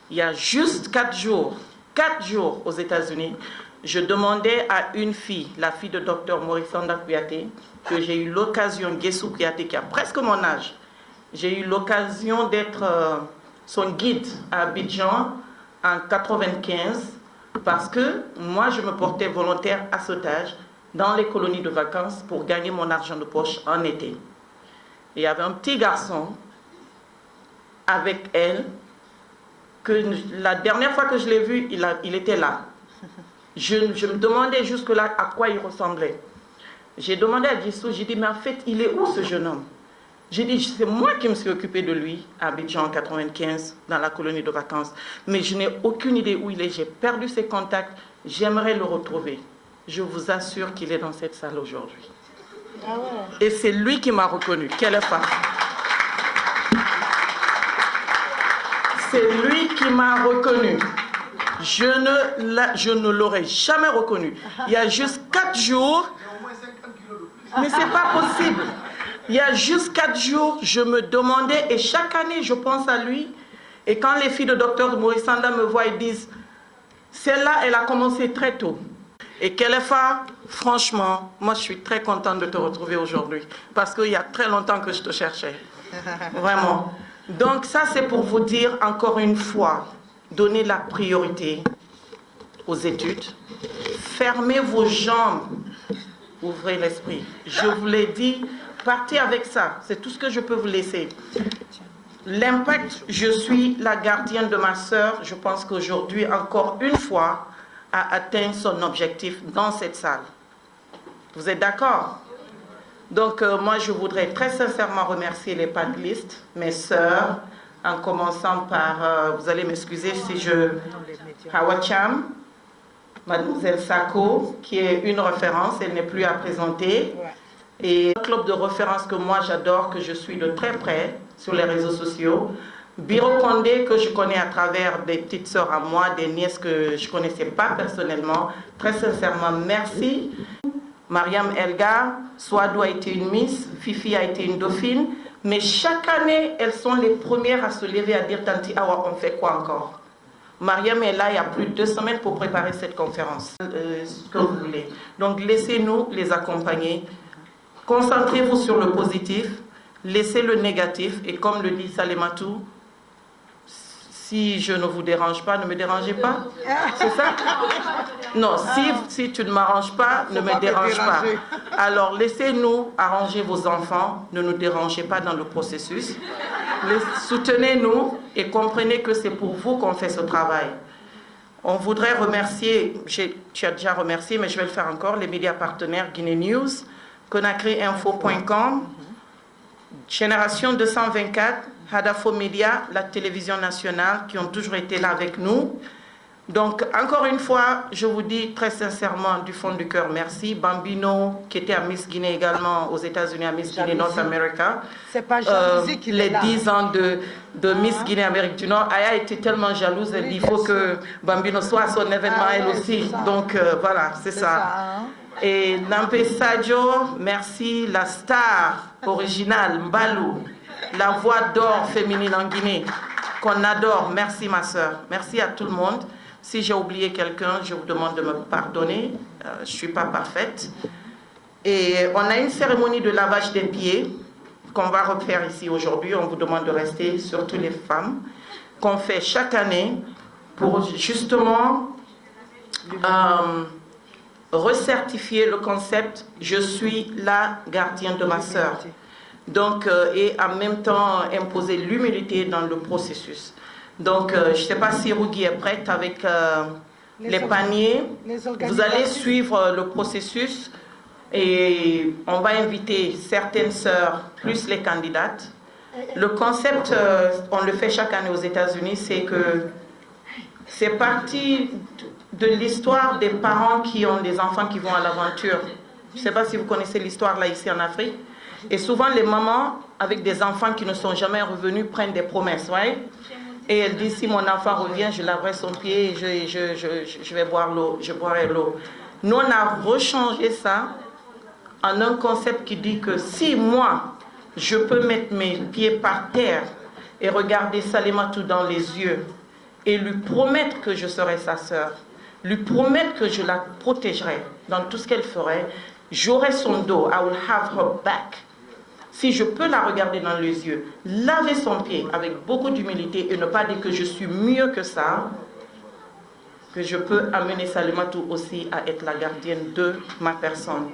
J: Il y a juste 4 jours aux États-Unis, je demandais à une fille, la fille de Dr Morissanda Kouyaté, que j'ai eu l'occasion, Guessou Kouyaté, qui a presque mon âge, j'ai eu l'occasion d'être son guide à Abidjan en 1995, parce que moi, je me portais volontaire à Sautage dans les colonies de vacances pour gagner mon argent de poche en été. Et il y avait un petit garçon avec elle, que la dernière fois que je l'ai vu, il était là. Je me demandais jusque-là à quoi il ressemblait. J'ai demandé à Dissou, j'ai dit, mais en fait, il est où ce jeune homme?
N: J'ai dit, c'est moi qui me suis occupée de lui à Abidjan en 95, dans la colonie de vacances. Mais je n'ai aucune idée où il est. J'ai perdu ses contacts. J'aimerais le retrouver. Je vous assure qu'il est dans cette salle aujourd'hui.
I: Ah ouais.
N: Et c'est lui qui m'a reconnu. Quelle femme! C'est lui qui m'a reconnu. Je ne l'aurais jamais reconnu. Il y a juste 4 jours. Mais c'est pas possible. Il y a juste 4 jours, je me demandais, et chaque année, je pense à lui. Et quand les filles de Dr Maurice Sanda me voient, ils disent, celle-là, elle a commencé très tôt. Et Kelefa, franchement, moi, je suis très contente de te retrouver aujourd'hui. Parce qu'il y a très longtemps que je te cherchais. Vraiment. Donc ça, c'est pour vous dire, encore une fois, donnez la priorité aux études. Fermez vos jambes. Ouvrez l'esprit. Je vous l'ai dit, partez avec ça. C'est tout ce que je peux vous laisser. L'impact, je suis la gardienne de ma sœur. Je pense qu'aujourd'hui, encore une fois, a atteint son objectif dans cette salle. Vous êtes d'accord? Donc, moi, je voudrais très sincèrement remercier les panelistes, mes sœurs, en commençant par, vous allez m'excuser si je... Hawa Cham, Mademoiselle Sako, qui est une référence, elle n'est plus à présenter. Et un club de référence que moi j'adore, que je suis de très près sur les réseaux sociaux. Biro Condé, que je connais à travers des petites sœurs à moi, des nièces que je ne connaissais pas personnellement. Très sincèrement, merci. Mariam Elga, Souadou a été une Miss, Fifi a été une dauphine. Mais chaque année, elles sont les premières à se lever à dire, Tanti Awa, on fait quoi encore? Mariam est là il y a plus de 2 semaines pour préparer cette conférence, ce que vous voulez. Donc laissez-nous les accompagner. Concentrez-vous sur le positif, laissez le négatif. Et comme le dit Salematou, si je ne vous dérange pas, ne me dérangez pas. C'est ça? Non, si tu ne m'arranges pas, ne me dérange pas. Alors laissez-nous arranger vos enfants, ne nous dérangez pas dans le processus. Soutenez-nous et comprenez que c'est pour vous qu'on fait ce travail. On voudrait remercier, tu as déjà remercié, mais je vais le faire encore, les médias partenaires Guinée News, ConakryInfo.com, Génération 224, Hadafo Média, la télévision nationale, qui ont toujours été là avec nous. Donc, encore une fois, je vous dis très sincèrement, du fond du cœur, merci. Bambino, qui était à Miss Guinée également, aux États-Unis, à Miss Guinée North America.
G: C'est pas jalousie qu'il est là.
N: Les 10 ans de Miss Guinée Amérique du Nord, Aya était tellement jalouse, elle dit il faut que Bambino soit à son événement, elle aussi. Donc, voilà, c'est ça. Et Nampé Sadio, merci, la star originale, Mbalou, la voix d'or féminine en Guinée, qu'on adore. Merci, ma soeur. Merci à tout le monde. Si j'ai oublié quelqu'un, je vous demande de me pardonner. Je ne suis pas parfaite. Et on a une cérémonie de lavage des pieds qu'on va refaire ici aujourd'hui. On vous demande de rester, surtout les femmes, qu'on fait chaque année pour justement recertifier le concept « Je suis la gardienne de ma sœur ». Donc, et en même temps imposer l'humilité dans le processus. Donc, je ne sais pas si Rougui est prête avec les paniers. Vous allez suivre le processus et on va inviter certaines sœurs plus les candidates. Le concept, on le fait chaque année aux États-Unis, c'est que c'est parti de l'histoire des parents qui ont des enfants qui vont à l'aventure. Je ne sais pas si vous connaissez l'histoire là ici en Afrique. Et souvent les mamans avec des enfants qui ne sont jamais revenus prennent des promesses, ouais? Et elle dit, si mon enfant revient, je laverai son pied, je vais boire l'eau, je boirai l'eau. Nous, on a rechangé ça en un concept qui dit que si moi, je peux mettre mes pieds par terre et regarder Salematou dans les yeux et lui promettre que je serai sa sœur, lui promettre que je la protégerai dans tout ce qu'elle ferait, j'aurai son dos, I will have her back. Si je peux la regarder dans les yeux, laver son pied avec beaucoup d'humilité et ne pas dire que je suis mieux que ça, que je peux amener Salematou aussi à être la gardienne de ma personne.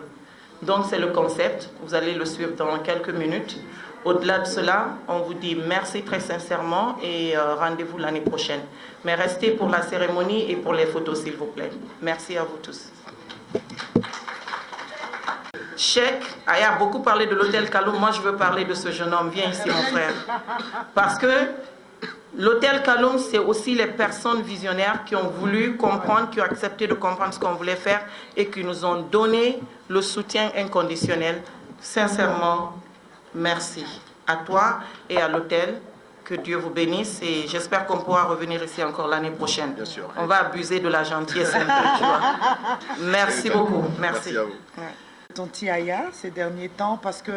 N: Donc c'est le concept, vous allez le suivre dans quelques minutes. Au-delà de cela, on vous dit merci très sincèrement et rendez-vous l'année prochaine. Mais restez pour la cérémonie et pour les photos s'il vous plaît. Merci à vous tous. Cheikh, Aya a beaucoup parlé de l'hôtel Kaloum, moi je veux parler de ce jeune homme. Viens ici mon frère. Parce que l'hôtel Kaloum, c'est aussi les personnes visionnaires qui ont voulu comprendre, qui ont accepté de comprendre ce qu'on voulait faire et qui nous ont donné le soutien inconditionnel. Sincèrement, merci à toi et à l'hôtel. Que Dieu vous bénisse et j'espère qu'on pourra revenir ici encore l'année prochaine. Bien sûr. On va abuser de la gentillesse un peu, tu vois. Merci beaucoup. Merci.
G: Merci à vous. Tonti Aya, ces derniers temps, parce que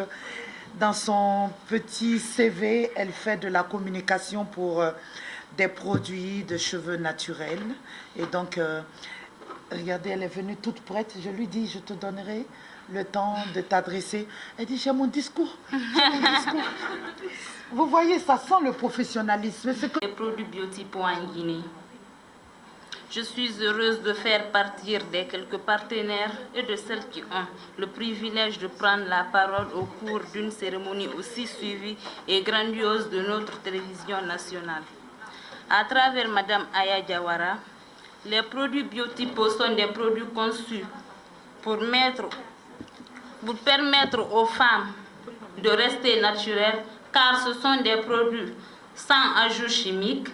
G: dans son petit CV, elle fait de la communication pour des produits de cheveux naturels. Et donc, regardez, elle est venue toute prête. Je lui dis, je te donnerai le temps de t'adresser. Elle dit, j'ai mon discours. J'ai mon discours. Vous voyez, ça sent le professionnalisme.
O: Les produits Biotypo en Guinée. Je suis heureuse de faire partie des quelques partenaires et de celles qui ont le privilège de prendre la parole au cours d'une cérémonie aussi suivie et grandiose de notre télévision nationale. À travers Madame Aya Diawara, les produits Biotypo sont des produits conçus pour permettre aux femmes de rester naturelles, car ce sont des produits sans ajout chimique.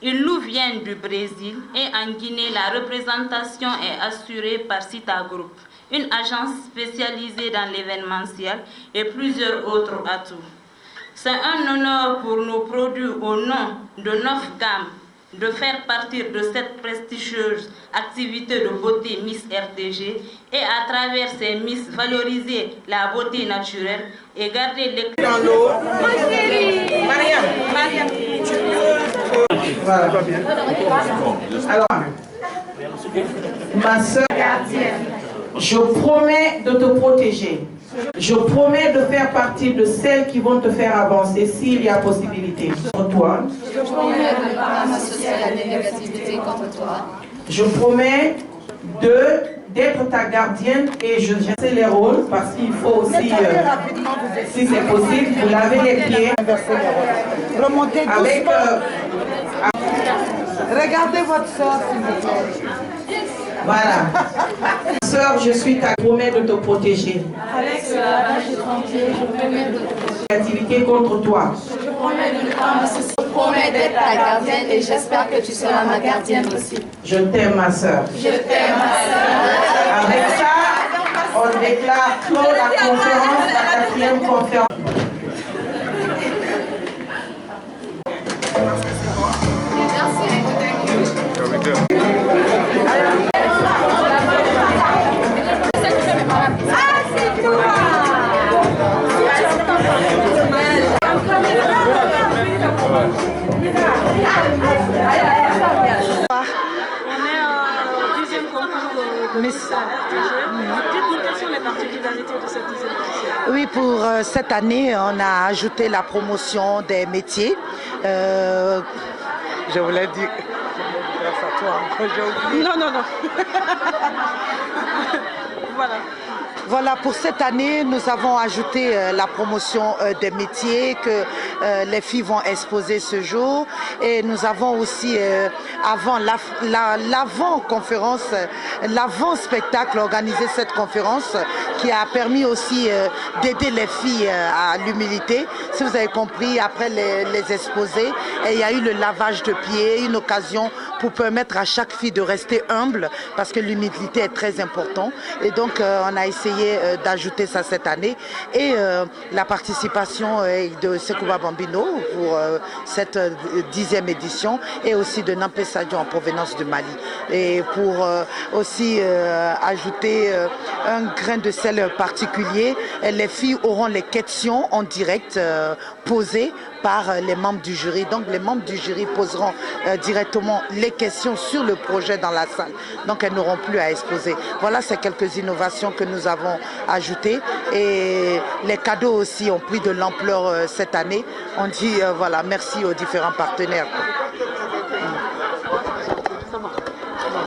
O: Ils nous viennent du Brésil et en Guinée, la représentation est assurée par Cita Group, une agence spécialisée dans l'événementiel et plusieurs autres atouts. C'est un honneur pour nos produits au nom de notre gamme de faire partie de cette prestigieuse activité de beauté Miss RTG et à travers ces Miss valoriser la beauté naturelle et garder les...
N: Dans l'eau. Mariam, voilà. Alors, ma soeur, je promets de te protéger. Je promets de faire partie de celles qui vont te faire avancer s'il y a possibilité. Pour toi.
K: Je promets de ne pas m'associer à la négativité contre toi.
N: Je promets d'être ta gardienne et je sais les rôles parce qu'il faut aussi, si c'est possible, vous lavez les pieds.
G: Remontez
N: avec,
G: regardez votre soeur, s'il vous plaît.
N: Voilà. Sœur, je suis ta promets de te protéger.
K: Avec cela, je suis tranquille, je promets de te
N: Activité contre toi.
K: Je promets de ne pas m'associer. Je promets d'être ta gardienne et j'espère que tu seras ma gardienne aussi.
N: Je t'aime, ma sœur.
K: Je t'aime, ma sœur.
N: Avec ça, on déclare clos la conférence, la 4e conférence.
G: Oui, pour cette année, on a ajouté la promotion des métiers. Je voulais dire grâce à toi, j'ai oublié.
J: Non. Voilà.
G: Voilà, pour cette année, nous avons ajouté la promotion des métiers que les filles vont exposer ce jour. Et nous avons aussi, avant l'avant-conférence, l'avant-spectacle, organisé cette conférence qui a permis aussi d'aider les filles à l'humilité. Si vous avez compris, après les exposés, il y a eu le lavage de pieds, une occasion pour permettre à chaque fille de rester humble parce que l'humilité est très importante. Et donc, on a essayé d'ajouter ça cette année et la participation de Sekouba Bambino pour cette 10e édition et aussi de Nampé Sadio en provenance de Mali. Et pour aussi ajouter un grain de sel particulier, les filles auront les questions en direct posées par les membres du jury. Donc les membres du jury poseront directement les questions sur le projet dans la salle. Donc elles n'auront plus à exposer. Voilà, c'est quelques innovations que nous avons ajoutées. Et les cadeaux aussi ont pris de l'ampleur cette année. On dit voilà, merci aux différents partenaires.